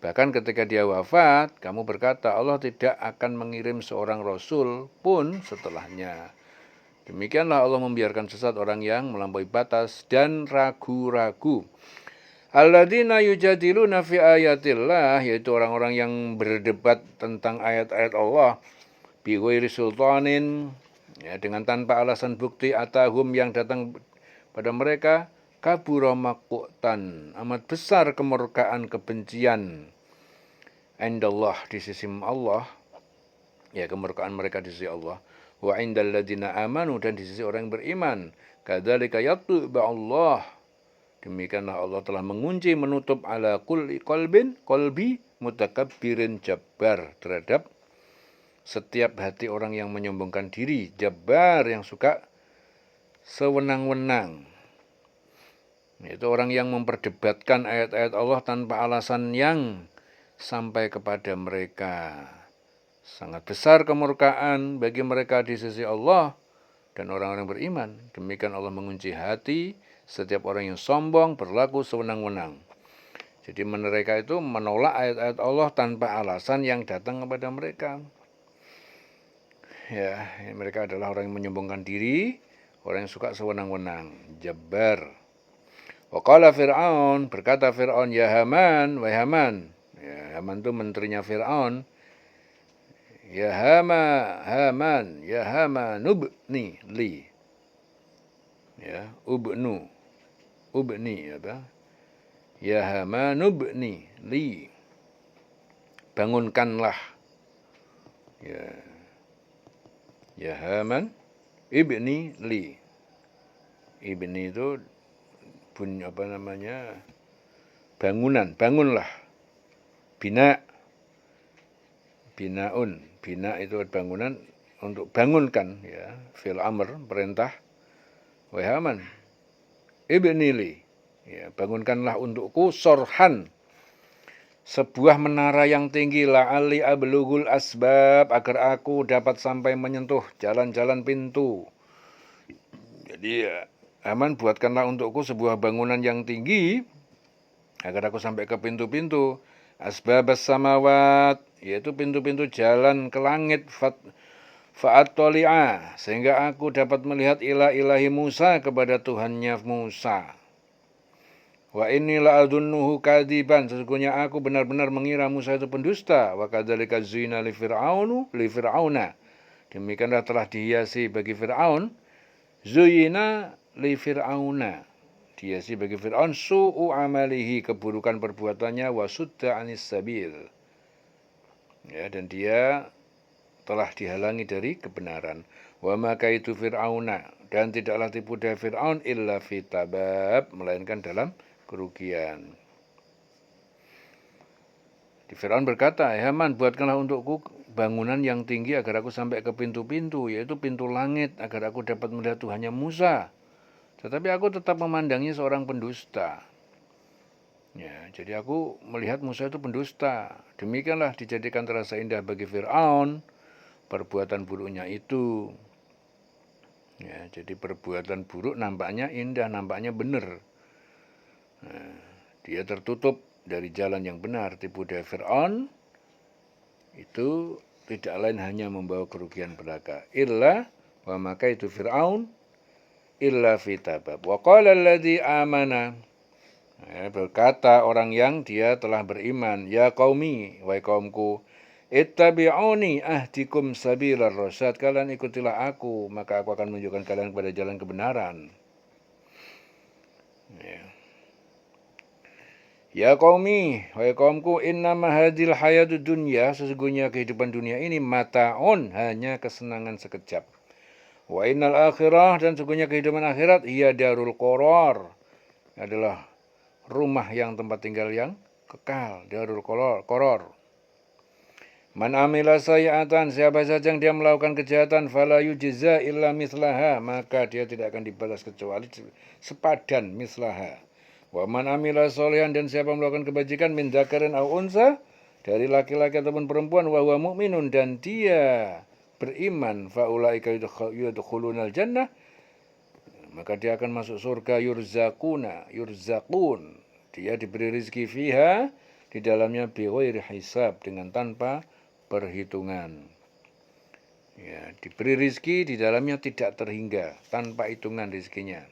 Bahkan ketika dia wafat, kamu berkata Allah tidak akan mengirim seorang rasul pun setelahnya. Demikianlah Allah membiarkan sesat orang yang melampaui batas dan ragu-ragu. Alladzina yujadiluna fi ayatillah, yaitu orang-orang yang berdebat tentang ayat-ayat Allah, bi ghairi sultanin, ya, dengan tanpa alasan bukti, atahum, yang datang pada mereka, kabura maqtan, amat besar kemurkaan, kebencian, indallah, di sisi Allah, ya, kemurkaan mereka di sisi Allah, wa indal ladzina amanu, dan di sisi orang yang beriman. Kadzalika yatlubu Allah, demikianlah Allah telah mengunci, menutup ala kulli qalbi mutakabbirin jabbar, terhadap setiap hati orang yang menyombongkan diri, jabbar, yang suka sewenang-wenang. Itu orang yang memperdebatkan ayat-ayat Allah tanpa alasan yang sampai kepada mereka. Sangat besar kemurkaan bagi mereka di sisi Allah dan orang-orang beriman. Demikian Allah mengunci hati setiap orang yang sombong, berlaku sewenang-wenang. Jadi mereka itu menolak ayat-ayat Allah tanpa alasan yang datang kepada mereka. Ya, mereka adalah orang yang menyombongkan diri, orang yang suka sewenang-wenang, jabbar. Wa qala Fir'aun, berkata Fir'aun, ya Haman, wahai Haman, Ya, Haman itu menterinya Fir'aun. Ya Haman, ya Haman, ubni li. Ya, ubni apa? Ya Haman, ubni li. Bangunkanlah. Ya Haman, ibni li. Ibni itu apa namanya? Bangunan, bangunlah. Bina, bina itu bangunan untuk bangunkan, ya. Fil amr, perintah. Wahai Haman, ibni li. Ya, bangunkanlah untukku sorhan, sebuah menara yang tinggi, la'ali ablughul asbab, agar aku dapat sampai menyentuh jalan-jalan pintu. Jadi Haman, buatkanlah untukku sebuah bangunan yang tinggi agar aku sampai ke pintu-pintu. Asbabas samawat, yaitu pintu-pintu jalan ke langit. Fa'at-toli'a, sehingga aku dapat melihat ilahi Musa, kepada Tuhannya Musa. Wa inni la'adunnuhu kadiban, sesungguhnya aku benar-benar mengira Musa itu pendusta. Wa kadzalika zina li fir'auna, demikianlah telah dihiasi bagi Fir'aun. Zuyina li fir'auna, dihiasi bagi Fir'aun, su'u amalihi, keburukan perbuatannya, wa sudda anis sabil, ya, dan dia telah dihalangi dari kebenaran. Wa makaitu fir'auna, dan tidaklah tipu daya Fir'aun, illa fi tabab, melainkan dalam kerugian. Di Fir'aun berkata, Haman, buatkanlah untukku bangunan yang tinggi agar aku sampai ke pintu-pintu, yaitu pintu langit, agar aku dapat melihat Tuhannya Musa. Tetapi aku tetap memandangnya seorang pendusta. Ya, jadi aku melihat Musa itu pendusta. Demikianlah dijadikan terasa indah bagi Fir'aun perbuatan buruknya itu. Ya, jadi perbuatan buruk nampaknya indah, nampaknya benar. Nah, dia tertutup dari jalan yang benar. Tipu daya Fir'aun itu tidak lain hanya membawa kerugian belaka. Illa wa maka itu Fir'aun illa fi tabab. Wa qala alladzi amana, ya, berkata orang yang dia telah beriman, ya qaumi, wahai kaumku, ittabi'uni ahdikum sabilar rasyad, kalian ikutilah aku, maka aku akan menunjukkan kalian kepada jalan kebenaran. Ya qaumi, wahai kaumku, innama hadil hayatud dunya, sesungguhnya kehidupan dunia ini mata'un, hanya kesenangan sekejap. Wa innal akhirah, dan sesungguhnya kehidupan akhirat, hiya darul qarar, adalah rumah yang tempat tinggal yang kekal, darul qarar. Man amila sayi'atan, siapa saja yang dia melakukan kejahatan, fala yujza illa mislaha, maka dia tidak akan dibalas kecuali sepadan mislaha. Wa man amila sholihan, dan siapa melakukan kebajikan, min dzakarin aw unsa, dari laki-laki ataupun perempuan, wa huwa mu'minun, dan dia beriman, fa ulaika yudkhulunal jannah, maka dia akan masuk surga, yurzaqun, dia diberi rezeki fiha, di dalamnya bighairi hisab, dengan tanpa perhitungan. Ya, diberi rezeki di dalamnya tidak terhingga, tanpa hitungan rezekinya.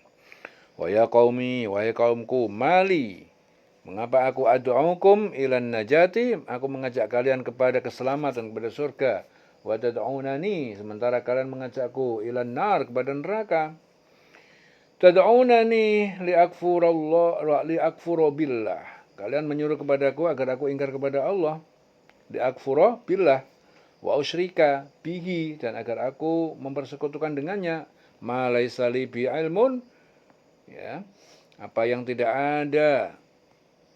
Wa ya qaumi, wahai kaumku, mali, mengapa aku ad'ukum ilan najati, aku mengajak kalian kepada keselamatan, kepada surga. Wa tad'unani, sementara kalian mengajakku ilan nar, kepada neraka. Tad'unani liakfura billah, kalian menyuruh kepadaku agar aku ingkar kepada Allah. Liakfura billah wa usyrika bihi, dan agar aku mempersekutukan dengannya. Ma laisa li bi ilmun, ya, apa yang tidak ada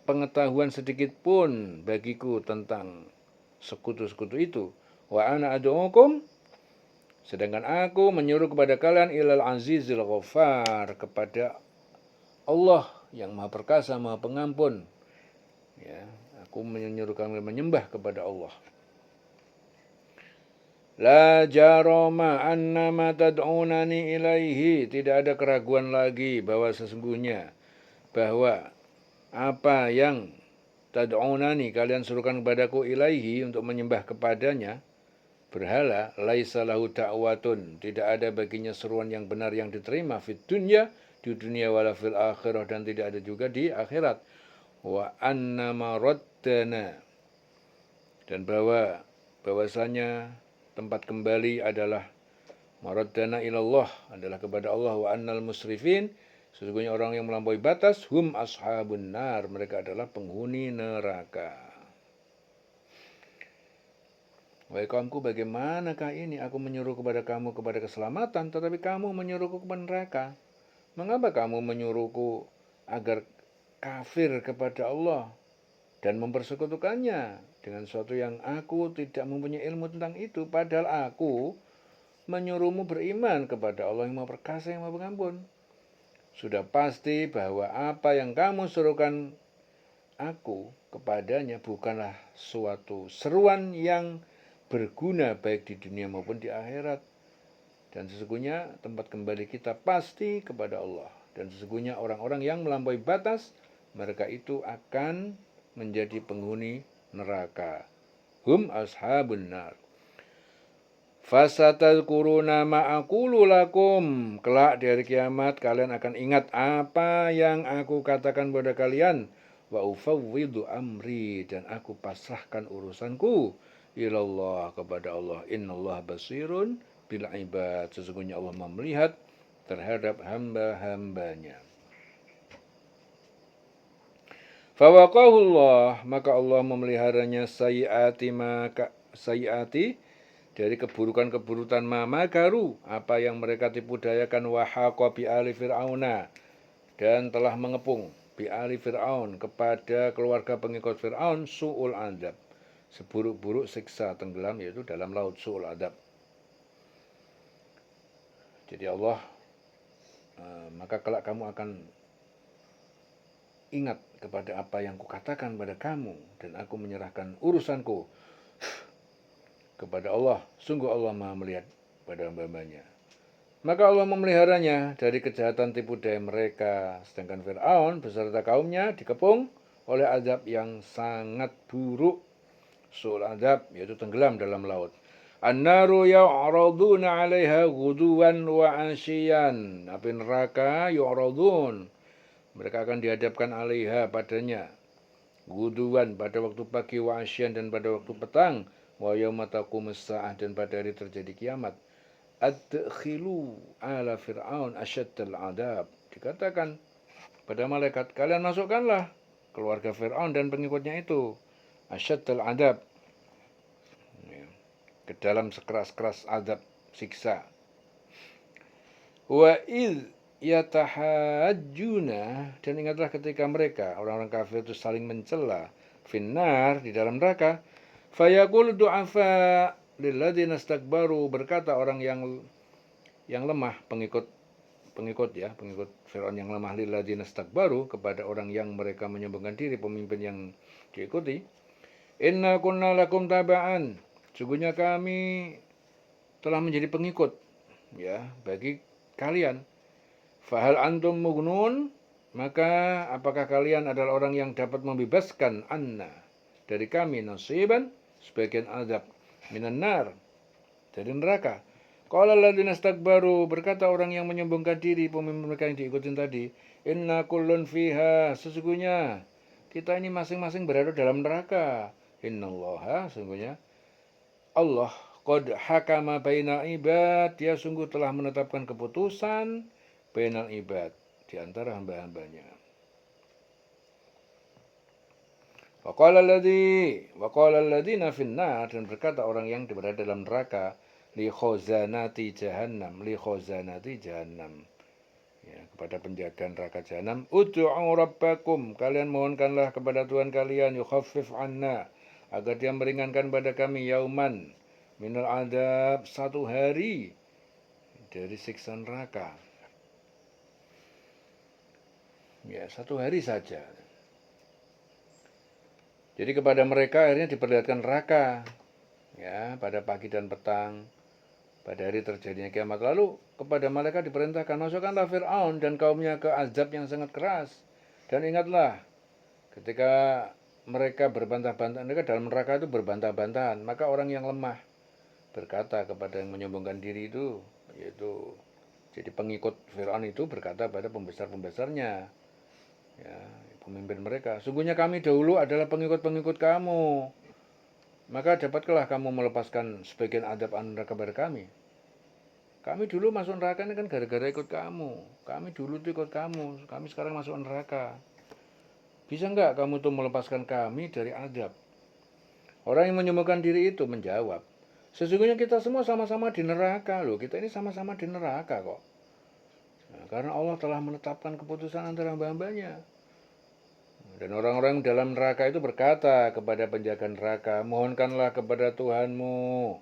pengetahuan sedikit pun bagiku tentang sekutu-sekutu itu. Wa ana ad'ukum, sedangkan aku menyuruh kepada kalian, ilal azizil ghafar, kepada Allah yang maha perkasa, maha pengampun. Ya, aku menyuruh kalian menyembah kepada Allah. La jarama annama tad'unani ilaihi, tidak ada keraguan lagi bahwa sesungguhnya, bahwa apa yang tad'unani, kalian suruhkan kepadaku, ilaihi, untuk menyembah kepadanya, berhala, laisa lahu da'watun, tidak ada baginya seruan yang benar yang diterima, fit dunya, di dunia, wala fil akhirah, dan tidak ada juga di akhirat. Wa annama raddana, dan bahwasanya tempat kembali adalah maraddana ilallah, adalah kepada Allah. Wa annal musrifin, sesungguhnya orang yang melampaui batas, hum ashabun nar, mereka adalah penghuni neraka. Wahai kaumku, bagaimanakah ini aku menyuruh kepada kamu kepada keselamatan, tetapi kamu menyuruhku kepada neraka? Mengapa kamu menyuruhku agar kafir kepada Allah dan mempersekutukannya dengan sesuatu yang aku tidak mempunyai ilmu tentang itu, padahal aku menyuruhmu beriman kepada Allah yang Maha Perkasa, yang Maha Pengampun. Sudah pasti bahwa apa yang kamu suruhkan aku kepadanya bukanlah suatu seruan yang berguna baik di dunia maupun di akhirat. Dan sesungguhnya tempat kembali kita pasti kepada Allah. Dan sesungguhnya orang-orang yang melampaui batas, mereka itu akan menjadi penghuni neraka. Hum ashabun nar. Fasatadkuruna ma'akulu lakum. Kelak di hari kiamat kalian akan ingat apa yang aku katakan kepada kalian. Wa ufawwidu amri, dan aku pasrahkan urusanku ilallah, kepada Allah. Innallaha basirun bil ibad, sesungguhnya Allah melihat terhadap hamba-hambanya. Fawaqahullah, maka Allah memeliharanya sayiati dari keburukan-keburukan makaru, apa yang mereka tipu dayakan, wahaqa bi ali fir'auna, dan telah mengepung bi ali fir'aun, kepada keluarga pengikut Fir'aun, su'ul adab, seburuk-buruk siksa tenggelam, yaitu dalam laut, su'ul adab. Jadi Allah, maka kelak kamu akan ingat kepada apa yang kukatakan pada kamu, dan aku menyerahkan urusanku kepada Allah. Sungguh Allah Maha melihat pada hamba-hambanya. Maka Allah memeliharanya dari kejahatan tipu daya mereka, sedangkan Fir'aun beserta kaumnya dikepung oleh azab yang sangat buruk, su'ul azab, yaitu tenggelam dalam laut. An-naru ya'raduna 'alaiha ghuduwan wa 'ashiyan. Api neraka yu'radun, mereka akan dihadapkan 'alaiha, padanya, ghuduwan, pada waktu pagi, wa 'ashiyan, dan pada waktu petang, wa yauma taqumus sa'ah, dan pada hari terjadi kiamat. Adkhilu ala fir'aun asyaddal 'adab. Dikatakan pada malaikat, kalian masukkanlah keluarga Fir'aun dan pengikutnya itu asyaddal 'adab, ke dalam sekeras-keras azab siksa. Wa id yatahajjuna, dan ingatlah ketika mereka, orang-orang kafir itu, saling mencela finnar, di dalam neraka. Fayaqulu du'afa lilladzina istakbaru, berkata orang yang lemah, pengikut Fir'aun yang lemah, lilladzina istakbaru, kepada orang yang mereka menyombongkan diri, pemimpin yang diikuti, inna kunna lakum taba'an, sungguhnya kami telah menjadi pengikut, ya, bagi kalian. Fahal antum mughnun, maka apakah kalian adalah orang yang dapat membebaskan anna, dari kami, nasiban, sebagian azab, minan nar, dari neraka. Qala alladziina istakbaru, berkata orang yang menyombongkan diri, pemimpin mereka yang diikutin tadi, inna kullun fiha, sesungguhnya kita ini masing-masing berada dalam neraka. Innallaha, sesungguhnya Allah, qad hakama bainal ibad, dia sungguh telah menetapkan keputusan bainal ibad, di antara hamba-hambanya. Wa qala alladziina finnar, dan berkata orang yang berada dalam neraka, li khazanati jahannam, ya, kepada penjaga neraka jahanam, ud'u rabbakum, kalian mohonkanlah kepada Tuhan kalian, yukhaffif 'anna, agar dia meringankan pada kami, yauman minal adab, satu hari dari siksa neraka. Ya, satu hari saja. Jadi kepada mereka akhirnya diperlihatkan neraka, ya, pada pagi dan petang, pada hari terjadinya kiamat. Lalu kepada malaikat diperintahkan, masukkanlah Fir'aun dan kaumnya ke azab yang sangat keras. Dan ingatlah, ketika mereka berbantah-bantah, mereka dalam neraka itu berbantah-bantahan, maka orang yang lemah berkata kepada yang menyombongkan diri itu, yaitu jadi pengikut Fir'aun itu, berkata pada pembesar-pembesarnya, ya, pemimpin mereka, sungguhnya kami dahulu adalah pengikut-pengikut kamu, maka dapatlah kamu melepaskan sebagian adab neraka kepada kami. Kami dulu masuk neraka ini kan gara-gara ikut kamu. Kami dulu tuh ikut kamu, kami sekarang masuk neraka. Bisa enggak kamu tuh melepaskan kami dari adab? Orang yang menyembuhkan diri itu menjawab, sesungguhnya kita semua sama-sama di neraka loh. Kita ini sama-sama di neraka kok. Nah, karena Allah telah menetapkan keputusan antara hamba-hambanya. Dan orang-orang dalam neraka itu berkata kepada penjaga neraka, mohonkanlah kepada Tuhanmu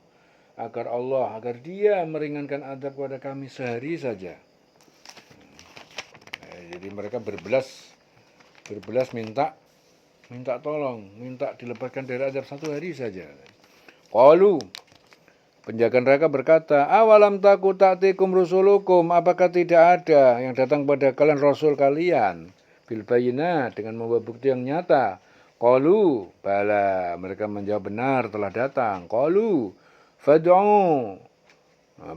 agar dia meringankan adab kepada kami sehari saja. Jadi mereka berbelas minta tolong, minta dilepaskan dari adab satu hari saja. Qalu, penjaga neraka berkata, awalam taku ta'tikum rusulukum, apakah tidak ada yang datang pada kalian rasul kalian bil bayyinat dengan membawa bukti yang nyata? Qalu bala, mereka menjawab benar telah datang. Qalu fad'u,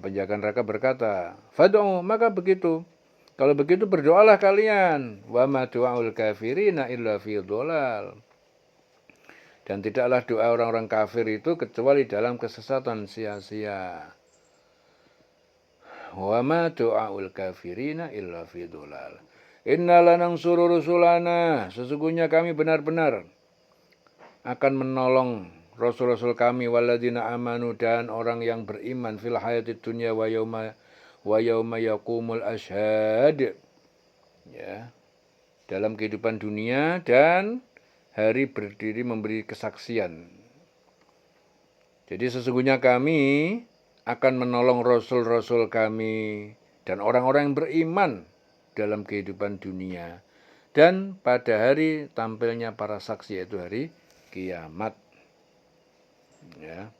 penjaga neraka berkata, fad'u, maka begitu. Kalau begitu berdoalah kalian. Wa ma du'aul kafirina illa fi dhalal. Dan tidaklah doa orang-orang kafir itu kecuali dalam kesesatan sia-sia. Wa ma du'aul kafirina illa fi dhalal. Inna lanansuru rusulana, sesungguhnya kami benar-benar akan menolong rasul-rasul kami waladina amanu dan orang yang beriman fil hayatid dunya wa yauma yaqumul ashhad. Ya. Dalam kehidupan dunia dan hari berdiri memberi kesaksian. Jadi sesungguhnya kami akan menolong rasul-rasul kami dan orang-orang yang beriman dalam kehidupan dunia dan pada hari tampilnya para saksi, yaitu hari kiamat. Ya.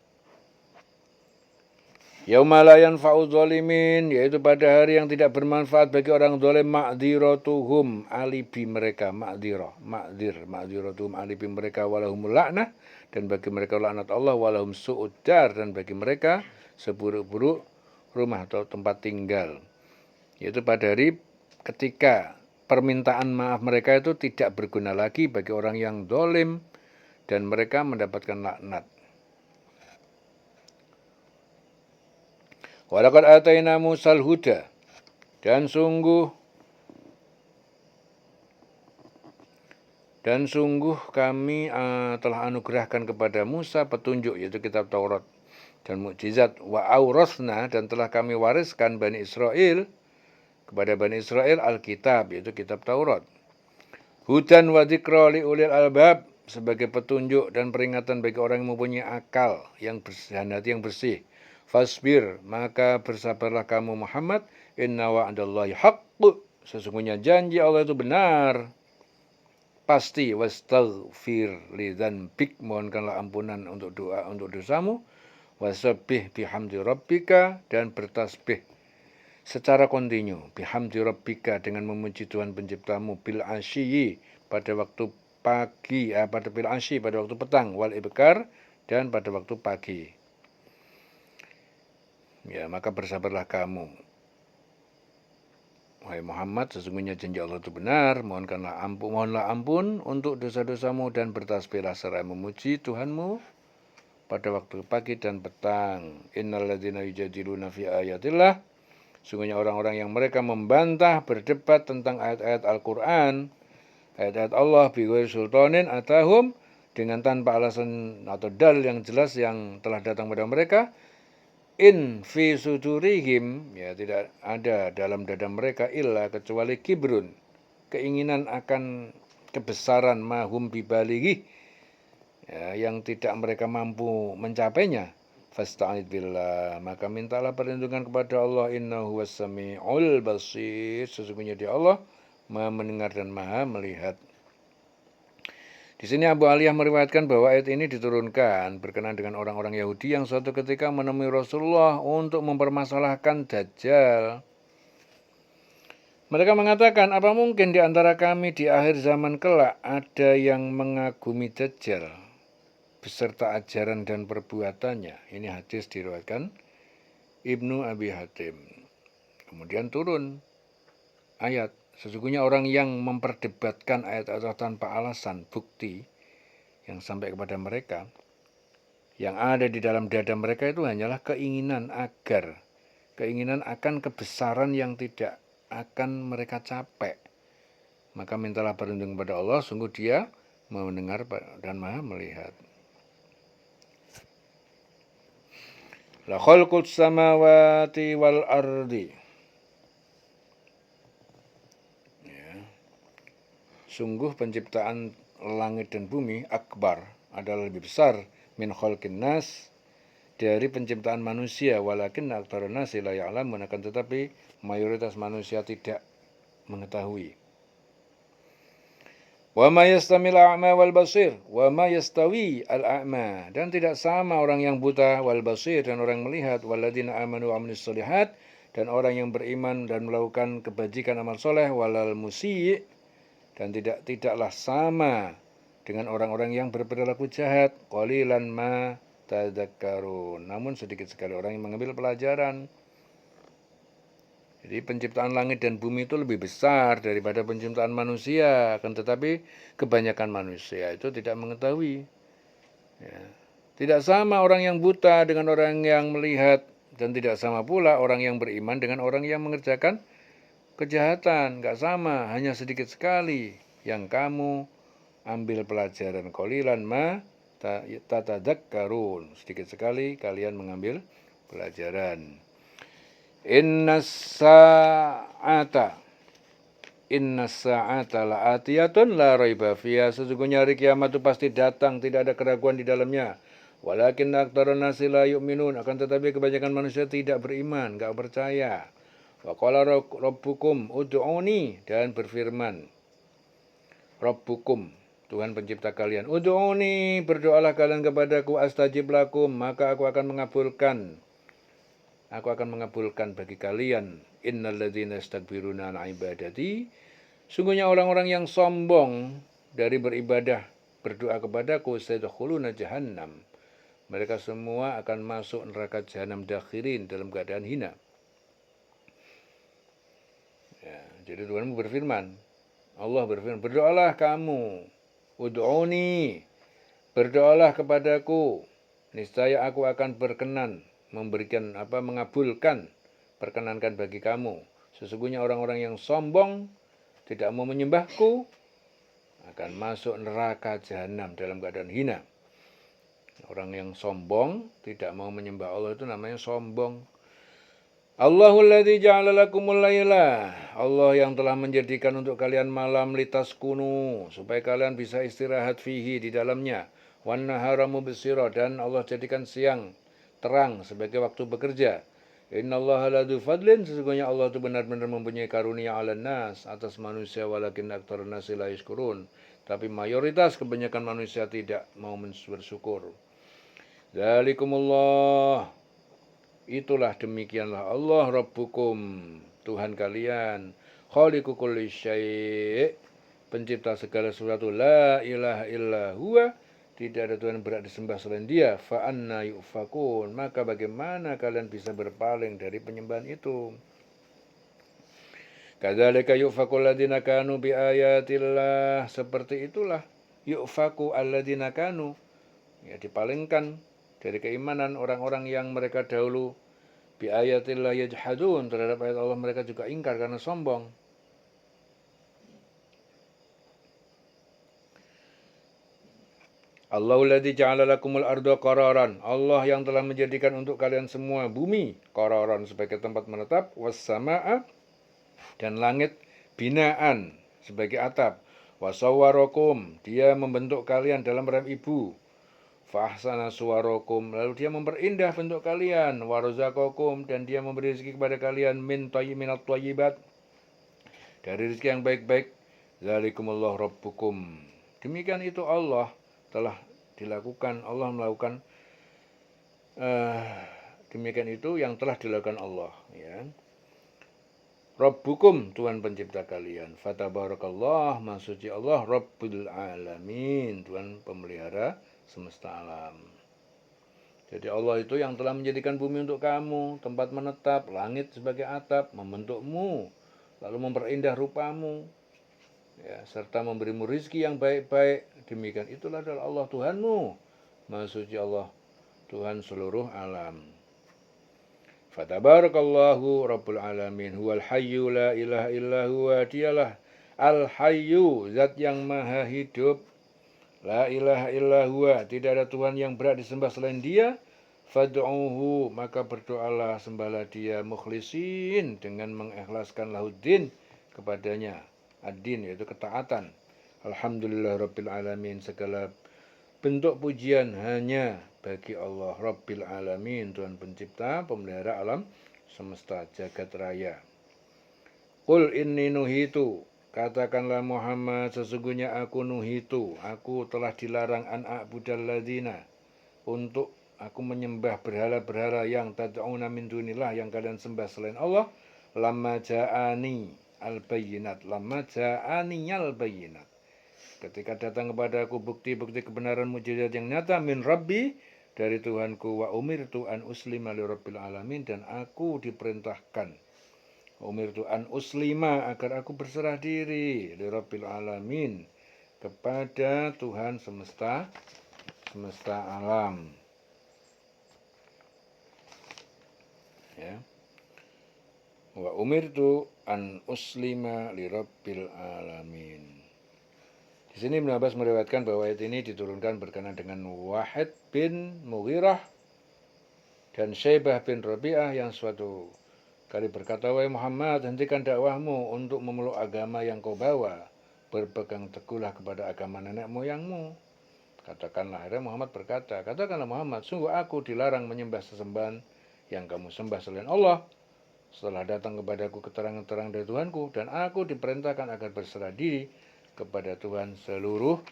Yauma la yanfa'u dzalimin, yaitu pada hari yang tidak bermanfaat bagi orang zalim, ma'dziratuhum, alibi mereka, ma'dziratuhum, alibi mereka, walahumul la'nah, dan bagi mereka laknat Allah, walahum su'ud dar, dan bagi mereka seburuk-buruk rumah atau tempat tinggal. Yaitu pada hari ketika permintaan maaf mereka itu tidak berguna lagi bagi orang yang zalim dan mereka mendapatkan laknat. Walaqad ataina Musal huda, dan sungguh kami telah anugerahkan kepada Musa petunjuk, yaitu kitab Taurat dan mukjizat, wa aurasna, dan telah kami wariskan Bani Israel kepada Bani Israel Alkitab, yaitu kitab Taurat. Hudan wa dzikra li ulil albab, sebagai petunjuk dan peringatan bagi orang yang mempunyai akal, yang bersih, hati yang bersih. Fasbir, maka bersabarlah kamu Muhammad, inna wa'dallahi haqq, sesungguhnya janji Allah itu benar, pasti. Wastaghfir li dzanbik, mohonkanlah ampunan untuk dosamu. Wasabbih bihamdi rabbika, dan bertasbih secara kontinu bihamdi rabbika, dengan memuji Tuhan penciptamu, bil asyi, pada waktu pagi, pada bil asyi, pada waktu petang, wal ibkar, dan pada waktu pagi. Ya, maka bersabarlah kamu, wahai Muhammad, sesungguhnya janji Allah itu benar. Mohonlah ampun untuk dosa-dosamu dan bertasbihlah seraya memuji Tuhanmu pada waktu pagi dan petang. Innalladzina yujadiluna fi ayatillah, sesungguhnya orang-orang yang mereka membantah, berdebat tentang ayat-ayat Al-Quran, ayat-ayat Allah, bighairi sultanin atahum, dengan tanpa alasan atau dalil yang jelas yang telah datang pada mereka. In fi sudurihim, ya, tidak ada dalam dada mereka illa, kecuali kibrun, keinginan akan kebesaran, mahum bibalighi, ya, yang tidak mereka mampu mencapainya. Fasta'id billah, maka mintalah perlindungan kepada Allah. Innahu was-sami'ul basir, sesungguhnya dia Allah Maha mendengar dan Maha melihat. Di sini Abu Aliyah meriwayatkan bahwa ayat ini diturunkan berkenaan dengan orang-orang Yahudi yang suatu ketika menemui Rasulullah untuk mempermasalahkan Dajjal. Mereka mengatakan, apa mungkin di antara kami di akhir zaman kelak ada yang mengagumi Dajjal beserta ajaran dan perbuatannya. Ini hadis diriwayatkan Ibnu Abi Hatim. Kemudian turun ayat, sesungguhnya orang yang memperdebatkan ayat-ayat tanpa alasan, bukti yang sampai kepada mereka, Yang ada di dalam dada mereka itu hanyalah keinginan akan kebesaran yang tidak akan mereka capai. Maka mintalah perlindungan kepada Allah, sungguh Dia Maha mendengar dan Maha melihat. La khalqus samawati wal ardi. Ya. Sungguh penciptaan langit dan bumi akbar, adalah lebih besar min khalqin nas, dari penciptaan manusia. Walakin aktsarun nasi la ya'lamun, akan tetapi mayoritas manusia tidak mengetahui. Wa ma yastamil a'ma wal basir, wa ma yastawi al a'ma, dan tidak sama orang yang buta wal basir, dan orang melihat, walladzina amanu wa amilus sholihat, dan orang yang beriman dan melakukan kebajikan amal soleh, walal musyi', dan tidaklah sama dengan orang-orang yang berperilaku jahat. Qalilan ma tadzakkarun, namun sedikit sekali orang yang mengambil pelajaran. Jadi penciptaan langit dan bumi itu lebih besar daripada penciptaan manusia, akan tetapi kebanyakan manusia itu tidak mengetahui. Ya. Tidak sama orang yang buta dengan orang yang melihat, dan tidak sama pula orang yang beriman dengan orang yang mengerjakan kejahatan. Gak sama, hanya sedikit sekali yang kamu ambil pelajaran. Qalilan ma tatadzakkarun, sedikit sekali kalian mengambil pelajaran. Inna sa'ata la'atiyatun la raiba fiha, sesungguhnya hari kiamat itu pasti datang, tidak ada keraguan di dalamnya. Walakin aktsarun nasi la yu'minun, akan tetapi kebanyakan manusia tidak beriman, enggak percaya. Wa qala rabbukum ud'uni, dan berfirman Rabbukum, Tuhan pencipta kalian, ud'uni, berdoalah kalian kepadaku, astajib lakum, maka aku akan mengabulkan bagi kalian. Innal ladzina yastakbiruna an ibadati, sungguhnya orang-orang yang sombong dari beribadah, berdoa kepadaku, sayadkhuluna jahannam, mereka semua akan masuk neraka jahanam dakhirin, dalam keadaan hina. Ya, jadi Tuhan berfirman, Allah berfirman, berdoalah kamu, ud'uni, berdoalah kepadaku, niscaya aku akan berkenan mengabulkan, perkenankan bagi kamu. Sesungguhnya orang-orang yang sombong, tidak mau menyembahku, akan masuk neraka jahanam dalam keadaan hina. Orang yang sombong, tidak mau menyembah Allah, itu namanya sombong. Allahul ladzi ja'ala lakumul laila, Allah yang telah menjadikan untuk kalian malam, litaskunu, supaya kalian bisa istirahat fihi, di dalamnya, wan nahara mubsira, dan Allah jadikan siang terang sebagai waktu bekerja. Innallaha ladzu fadlin, sesungguhnya Allah itu benar-benar mempunyai karunia 'alan nas, atas manusia, walakin aktsarun nasi la yashkurun, tapi mayoritas kebanyakan manusia tidak mau bersyukur. Dzalikumullah, itulah demikianlah Allah, Rabbukum, Tuhan kalian, khaliqu kulli syai', pencipta segala sesuatu, la ilaha illa huwa, tidak ada Tuhan berhak disembah selain Dia, fa anna yufakun, maka bagaimana kalian bisa berpaling dari penyembahan itu. Kadzalika yufakul ladzina kanu bi ayatillah, seperti itulah yufaku alladzina kanu, ya, dipalingkan dari keimanan orang-orang yang mereka dahulu bi ayatillah yajhadun, terhadap ayat Allah mereka juga ingkar karena sombong. Allahul ladzi ja'ala lakumul arda qararan, Allah yang telah menjadikan untuk kalian semua bumi qararan, sebagai tempat menetap, was samaa, dan langit binaan, sebagai atap, wasawwarakum, Dia membentuk kalian dalam rahim ibu, fahsana suwarakum, lalu Dia memperindah bentuk kalian, warzaqakum, dan Dia memberi rezeki kepada kalian, minat thayyibat, dari rezeki yang baik-baik. Dzalikumullah rabbukum, demikian itu Allah telah dilakukan, Allah melakukan demikian itu yang telah dilakukan Allah, ya. Rabbukum, Tuhan pencipta kalian, fatabarakallah, maha suci Allah, Rabbul alamin, Tuhan pemelihara semesta alam. Jadi Allah itu yang telah menjadikan bumi untuk kamu, tempat menetap, langit sebagai atap, membentukmu, lalu memperindah rupamu, ya, serta memberimu rizki yang baik-baik. Demikian itulah adalah Allah Tuhanmu, maha suci Allah, Tuhan seluruh alam. Fatabarakallahu Rabbul Alamin huwal hayyu la ilaha illa huwa, dialah al-hayyu, zat yang maha hidup. La ilaha illa huwa, tidak ada Tuhan yang berhak disembah selain dia. Fad'uhu, maka berdoalah, sembahlah dia, mukhlisin, dengan mengikhlaskan lahuddin, kepadanya. Ad-din, yaitu ketaatan. Alhamdulillah Rabbil Alamin, segala bentuk pujian hanya bagi Allah Rabbil Alamin, Tuhan pencipta, pemelihara alam semesta jagat raya. Qul inni nuhitu, katakanlah Muhammad, sesungguhnya aku nuhitu, aku telah dilarang an a'budal ladzina, untuk aku menyembah berhala-berhala yang tad'una min dunillah, yang kalian sembah selain Allah. Lamma ja'ani al-bayyinat, lamma ja'ani al-bayyinat, ketika datang kepadaku bukti-bukti kebenaran mukjizat yang nyata, min Rabbi, dari Tuhanku, wa umirtu an uslima li Rabbil Alamin, dan aku diperintahkan, umirtu an uslima, agar aku berserah diri, li Rabbil Alamin, kepada Tuhan semesta alam. Ya. Wa umirtu an uslima li Rabbil Alamin. Di sini Ibnu Abbas meriwayatkan bahwa ayat ini diturunkan berkenaan dengan Wahid bin Mughirah dan Syaibah bin Rabi'ah yang suatu kali berkata, wahai Muhammad, hentikan dakwahmu untuk memeluk agama yang kau bawa, berpegang teguhlah kepada agama nenek moyangmu. Katakanlah, akhirnya Muhammad berkata, katakanlah Muhammad, sungguh aku dilarang menyembah sesembahan yang kamu sembah selain Allah. Setelah datang kepadaku keterangan-keterangan dari Tuhanku, dan aku diperintahkan agar berserah diri kepada Tuhan seluruh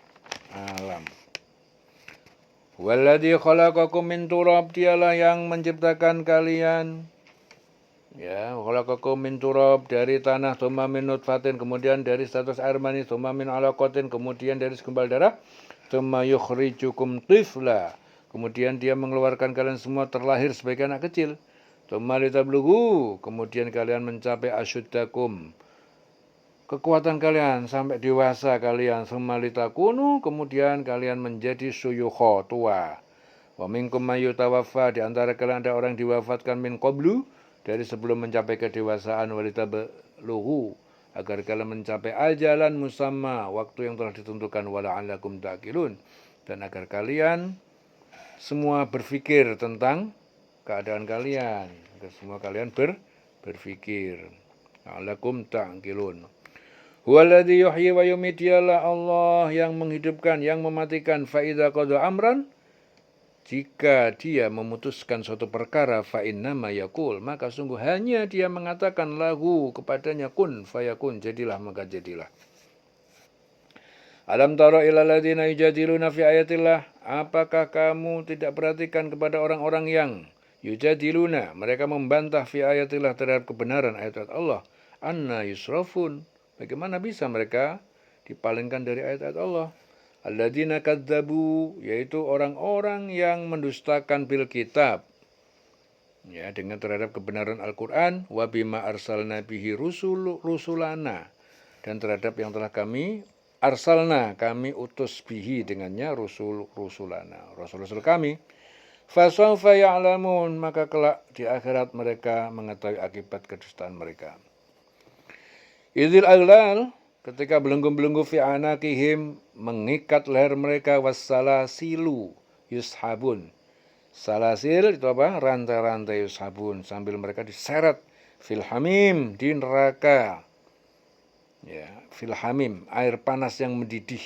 alam. Walladzi khalaqakum min turab, dialah yang menciptakan kalian. Ya, khalaqakum min turab, dari tanah, tsumma min nutfatin, kemudian dari status air mani, tsumma min alaqatin, kemudian dari segumpal darah, tsumma yukhrijukum tifla, kemudian dia mengeluarkan kalian semua terlahir sebagai anak kecil. Tsumma litablughu, kemudian kalian mencapai asyuddakum, kekuatan kalian sampai dewasa kalian. Tsumma litakunu, kemudian kalian menjadi syuyukha, tua. Wa minkum may yutawaffa, di antara kalian ada orang diwafatkan min qablu, dari sebelum mencapai kedewasaan, walitabluhu, agar kalian mencapai ajalan musamma, waktu yang telah ditentukan, wala'allakum ta'qilun, dan agar kalian semua berpikir tentang keadaan kalian, agar semua kalian berpikir. La'allakum ta'qilun. Huwaladzi yuhyi wa yumiit, dialah Allah yang menghidupkan, yang mematikan. Fa idza qada amran, jika dia memutuskan suatu perkara, fa innama yaqul, maka sungguh hanya dia mengatakan lahu, kepadanya, kun fayakun, jadilah maka jadilah. Alam tara ilal ladzina yujadiluna fi ayatillah, apakah kamu tidak perhatikan kepada orang-orang yang yujadiluna, mereka membantah, fi ayatillah, terhadap kebenaran ayat-ayat Allah. Anna yusrafun, bagaimana bisa mereka dipalingkan dari ayat-ayat Allah? Alladzina kadzabu, yaitu orang-orang yang mendustakan bil kitab, ya, dengan terhadap kebenaran Al-Quran. Wa bima arsalna bihi rusulana, dan terhadap yang telah kami arsalna, kami utus bihi, dengannya, rusulana, rasul-rasul kami. Fasawfa ya'lamun, maka kelak di akhirat mereka mengetahui akibat kedustaan mereka. Idzil aglal, ketika belenggu-belenggu fi anakihim, mengikat leher mereka, wassalasilu yushabun, salasil itu apa? Rantai-rantai, yushabun, sambil mereka diseret, fil hamim, di neraka, ya, fil hamim, air panas yang mendidih.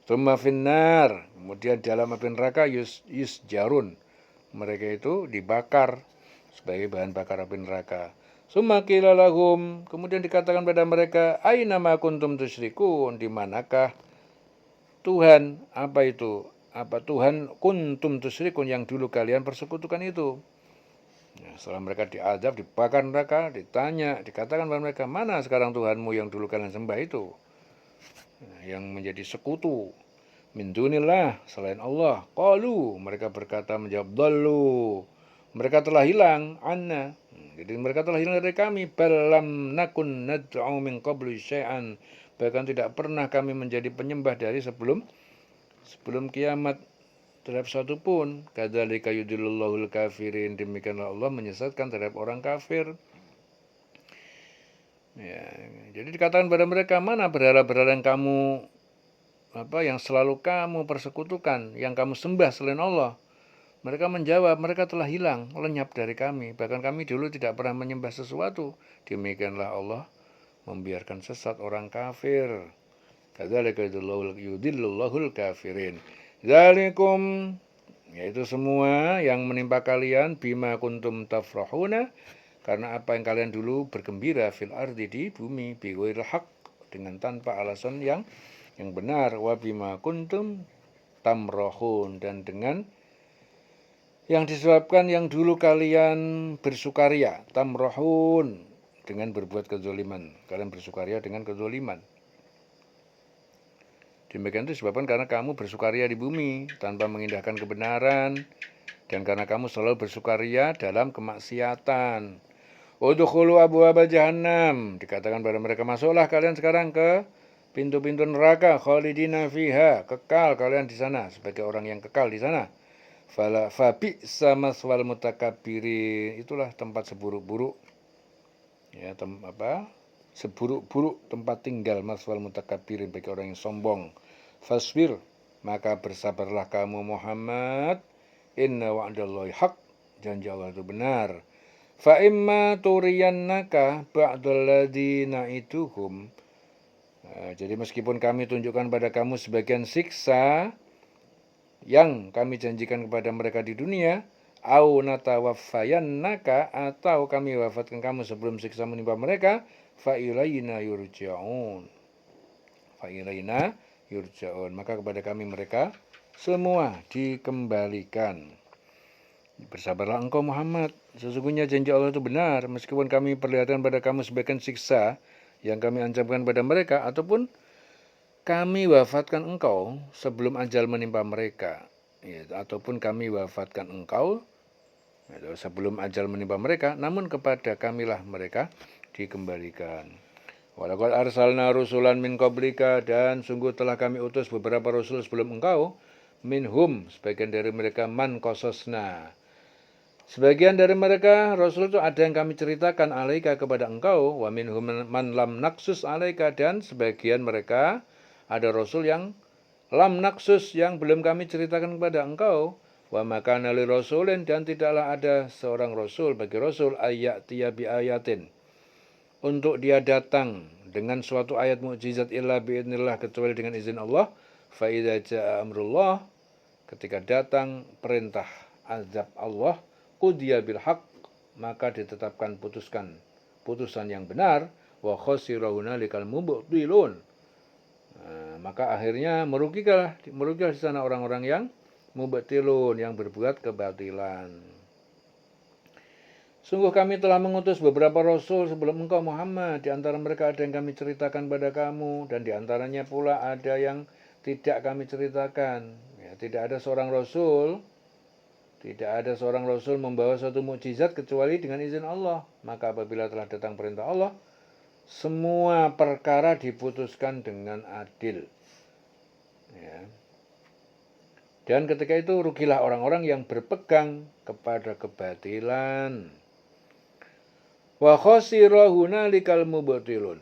Tsumma finnar, kemudian dalam api neraka, yusjarun, mereka itu dibakar sebagai bahan bakar api neraka. Tsumma qila lahum, kemudian dikatakan pada mereka, aina ma kuntum tusyrikun, di manakah Tuhan, apa itu? Apa Tuhan kuntum tusyrikun, yang dulu kalian persekutukan itu? Ya, setelah mereka diazab, dibakar neraka, ditanya, dikatakan pada mereka, mana sekarang Tuhanmu yang dulu kalian sembah itu? Yang menjadi sekutu, min dunillah, selain Allah. Qalu, mereka berkata, menjawab, dallu, mereka telah hilang, anna, jadi mereka telah hilang dari kami. Balam nakun nad'u min qablu syai'an, bahkan tidak pernah kami menjadi penyembah dari sebelum kiamat. terhadap suatu pun. Kadzalika yudhillullahul kafirin, demikianlah Allah menyesatkan terhadap orang kafir. Ya, jadi dikatakan pada mereka, mana berhala-berhala yang kamu yang selalu kamu persekutukan, yang kamu sembah selain Allah? Mereka menjawab, mereka telah hilang, lenyap dari kami. Bahkan kami dulu tidak pernah menyembah sesuatu. Demikianlah Allah membiarkan sesat orang kafir. Kadzalika yudhillullahul kafirin. Dzalikum, yaitu semua yang menimpa kalian, bima kuntum tafrahuna, karena apa yang kalian dulu bergembira fil ardi, di bumi, bighairil haq, dengan tanpa alasan yang benar, wa bima kuntum tamrahun, dan dengan yang disebabkan yang dulu kalian bersukaria, tamrahun, dengan berbuat kezaliman. Kalian bersukaria dengan kezaliman. Demikian itu disebabkan karena kamu bersukaria di bumi tanpa mengindahkan kebenaran, dan karena kamu selalu bersukaria dalam kemaksiatan. Udkhulu abwaaba jahannam, dikatakan pada mereka, masuklah kalian sekarang ke pintu-pintu neraka, khalidina fiha, kekal kalian di sana sebagai orang yang kekal di sana. Fala fabi'sa maswal mutakabbirin, itulah tempat seburuk-buruk, ya, seburuk-buruk tempat tinggal maswal mutakabbirin, bagi orang yang sombong. Fasbir, maka bersabarlah kamu Muhammad, inna wa'dallahi haq, janji Allah itu benar. Fa imma turiyannaka ba'dalladzi na'ituhum, jadi meskipun kami tunjukkan pada kamu sebagian siksa yang kami janjikan kepada mereka di dunia, au natawaffayannaka, atau kami wafatkan kamu sebelum siksa menimpa mereka, fa ilaina yurja'un. Fa ilaina yurja'un, maka kepada kami mereka semua dikembalikan. Bersabarlah engkau Muhammad, sesungguhnya janji Allah itu benar, meskipun kami perlihatkan pada kamu sebagian siksa yang kami ancamkan pada mereka, ataupun kami wafatkan engkau sebelum ajal menimpa mereka, ya, ataupun kami wafatkan engkau sebelum ajal menimpa mereka, namun kepada kamilah mereka dikembalikan. Walaqad arsalna rusulan min qablika, dan sungguh telah kami utus beberapa rasul sebelum engkau, minhum, sebagian dari mereka, man qasasna, sebagian dari mereka rasul itu ada yang kami ceritakan alaika kepada engkau, wa minhum man lam naksus alaika, dan sebagian mereka ada rasul yang lam naksus, yang belum kami ceritakan kepada engkau. Wa makana li rasulin, dan tidaklah ada seorang rasul bagi rasul, ayyatiya bi ayatin, untuk dia datang dengan suatu ayat mukjizat, illa biidznillah, kecuali dengan izin Allah. Fa idza jaa amrullah, ketika datang perintah azab Allah, qudiya bil haq, maka ditetapkan putusan yang benar, wa khasira hunalikal mubtilun, maka akhirnya merugilah di sana orang-orang yang mubtilun, yang berbuat kebatilan. Sungguh kami telah mengutus beberapa rasul sebelum engkau Muhammad, di antara mereka ada yang kami ceritakan pada kamu, dan di antaranya pula ada yang tidak kami ceritakan. Ya, tidak ada seorang rasul membawa suatu mukjizat kecuali dengan izin Allah. Maka apabila telah datang perintah Allah, semua perkara diputuskan dengan adil. Ya. Dan ketika itu rugilah orang-orang yang berpegang kepada kebatilan. Wa khasira hunalikal mubtilun.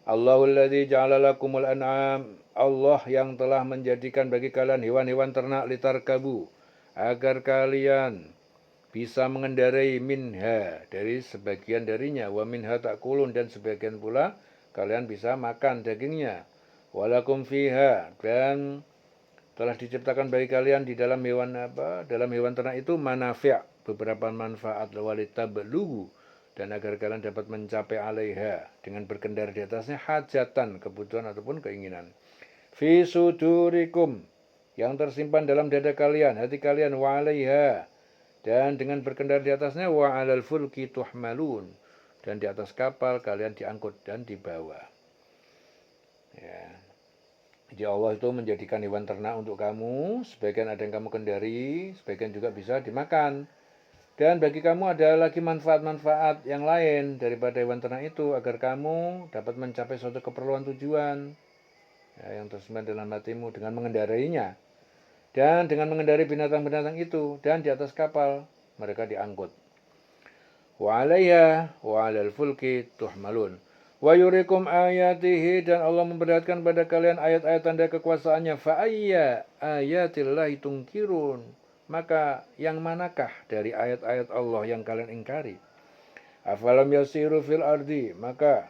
Allahul ladzi ja'ala lakumul an'am, Allah yang telah menjadikan bagi kalian hewan-hewan ternak, litarkabu, agar kalian bisa mengendarai, minha, dari sebagian darinya, wa minha ta'kulun, dan sebagian pula kalian bisa makan dagingnya. Walakum fiha, dan telah diciptakan bagi kalian di dalam hewan ternak itu, manafi', beberapa manfaat, walitablugu, dan agar kalian dapat mencapai alaiha, dengan berkendara di atasnya, hajatan, kebutuhan ataupun keinginan. Fi sudurikum, yang tersimpan dalam dada kalian, hati kalian, wa alaiha, dan dengan berkendara di atasnya, wa alal fulki tuhmalun, dan di atas kapal kalian diangkut dan dibawa. Ya. Jadi Allah itu menjadikan hewan ternak untuk kamu, sebagian ada yang kamu kendari, sebagian juga bisa dimakan. Dan bagi kamu ada lagi manfaat-manfaat yang lain daripada hewan ternak itu, agar kamu dapat mencapai suatu keperluan tujuan, ya, yang tersimpan dalam hatimu dengan mengendarainya. dan dengan mengendari binatang-binatang itu, dan di atas kapal mereka diangkut. Wa 'alaiha wa 'alal fulki tuhmalun. Wa yurikum ayatihi, dan Allah memperlihatkan pada kalian ayat-ayat tanda kekuasaannya. Fa ayya ayatillahi tungkirun. Maka yang manakah dari ayat-ayat Allah yang kalian ingkari? Afalam yasiru fil ardi, maka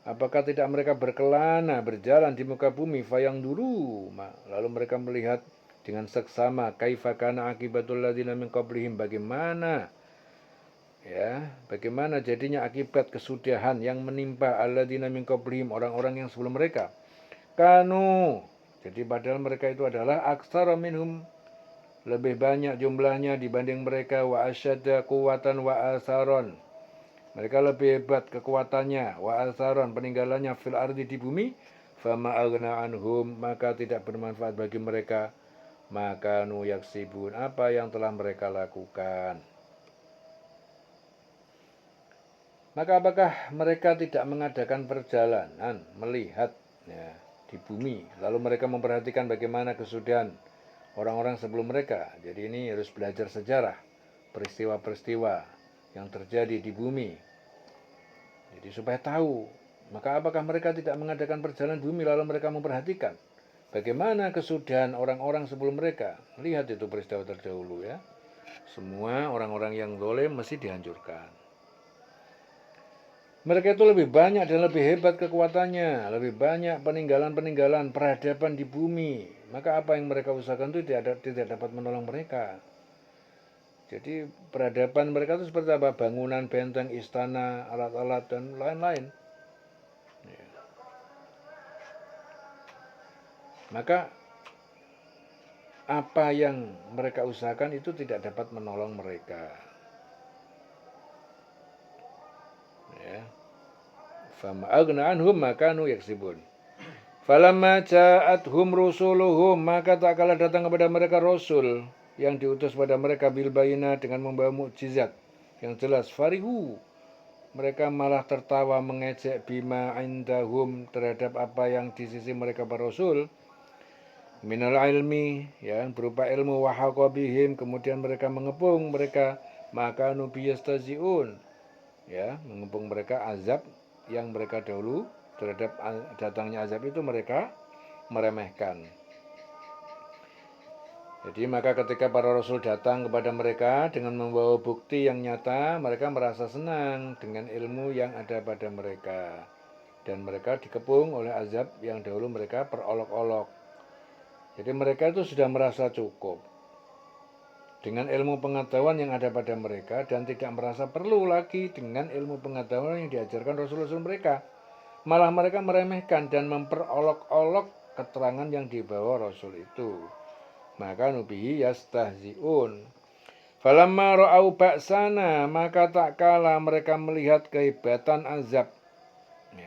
apakah tidak mereka berkelana, berjalan di muka bumi, fayang dulu, lalu mereka melihat dengan seksama, kaifa kana akibatul ladzina min qablihim, bagaimana jadinya akibat kesudahan yang menimpa alladzina min qablihim, orang-orang yang sebelum mereka. Kanu, jadi padahal mereka itu adalah aksara minhum, lebih banyak jumlahnya dibanding mereka, wa asyadda quwwatan wa asaron, mereka lebih hebat kekuatannya, wa asaron, peninggalannya, fil ardi, di bumi. Fama aghna anhum, maka tidak bermanfaat bagi mereka, maka nu yaksibun, apa yang telah mereka lakukan. Maka apakah mereka tidak mengadakan perjalanan melihat di bumi, lalu mereka memperhatikan bagaimana kesudahan orang-orang sebelum mereka. Jadi ini harus belajar sejarah, peristiwa-peristiwa yang terjadi di bumi. Jadi supaya tahu, maka apakah mereka tidak mengadakan perjalanan bumi lalu mereka memperhatikan bagaimana kesudahan orang-orang sebelum mereka. Lihat itu peristiwa terdahulu ya. Semua orang-orang yang zalim mesti dihancurkan. Mereka itu lebih banyak dan lebih hebat kekuatannya, lebih banyak peninggalan-peninggalan peradaban di bumi. Maka apa yang mereka usahakan itu tidak dapat menolong mereka. Jadi peradaban mereka itu seperti apa? Bangunan, benteng, istana, alat-alat, dan lain-lain. Maka apa yang mereka usahakan itu tidak dapat menolong mereka. Fama aghna anhum ma kanu yaksibun. Falamma ja'athum rusuluhum, maka tak kala datang kepada mereka rasul yang diutus pada mereka bil bayina, dengan membawa mukjizat yang jelas, farihu, mereka malah tertawa mengejek, bima indahum, terhadap apa yang di sisi mereka para rasul, minal ilmi, berupa ilmu, wahaqa bihim, kemudian mereka mengepung mereka, maka nubiyastaziun, mengepung mereka azab yang mereka dahulu, terhadap datangnya azab itu mereka meremehkan. Jadi maka ketika para rasul datang kepada mereka dengan membawa bukti yang nyata, mereka merasa senang dengan ilmu yang ada pada mereka. Dan mereka dikepung oleh azab yang dahulu mereka perolok-olok. Jadi mereka itu sudah merasa cukup dengan ilmu pengetahuan yang ada pada mereka, dan tidak merasa perlu lagi dengan ilmu pengetahuan yang diajarkan rasul-rasul mereka. Malah mereka meremehkan dan memperolok-olok keterangan yang dibawa rasul itu. Maka nubihi yastahzi'un. Falamma ra'au ba'sana, maka tak kala mereka melihat kehebatan azab,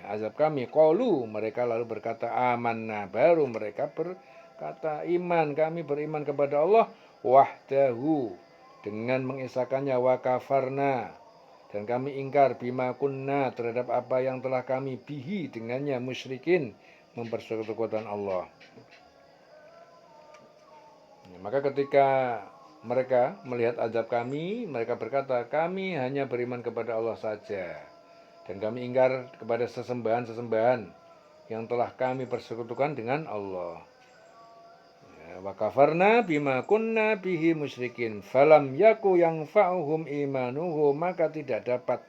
azab kami, qalu, mereka lalu berkata, amanna, baru mereka berkata iman, kami beriman kepada Allah wahdahu, dengan mengesahkannya, wa kafarna, dan kami ingkar, bima kunna, terhadap apa yang telah kami bihi, dengannya, musyrikin, mempersekutukan Allah. Maka ketika mereka melihat azab kami, mereka berkata, kami hanya beriman kepada Allah saja, dan kami ingkar kepada sesembahan-sesembahan yang telah kami persekutukan dengan Allah. Wa kafarna bima kunna bihi musyrikin, falam yaku yanfa'uhum imanuhum, maka tidak dapat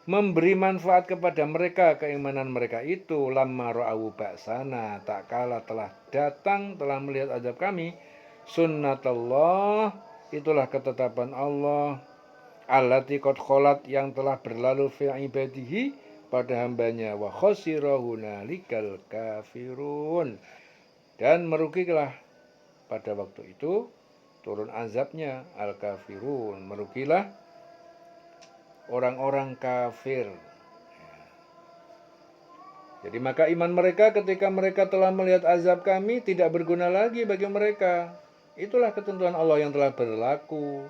memberi manfaat kepada mereka keimanan mereka itu, lamma ra'au ba'sana, tak kala telah datang, telah melihat azab kami, sunnatullah, itulah ketetapan Allah, allati qad kholat, yang telah berlalu fi ibadihi, pada hambanya, wa khasira hunalikal kafirun, dan merugilah pada waktu itu turun azabnya al kafirun, merugilah orang-orang kafir. Jadi maka iman mereka ketika mereka telah melihat azab kami tidak berguna lagi bagi mereka. Itulah ketentuan Allah yang telah berlaku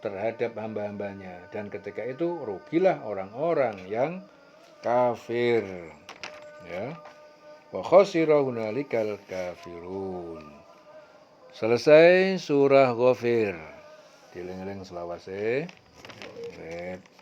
terhadap hamba-hambanya. Dan ketika itu rugilah orang-orang yang kafir. Wa khasira hunalikal kafirun. Selesai surah Ghafir. Dieling-eling selawase. Red.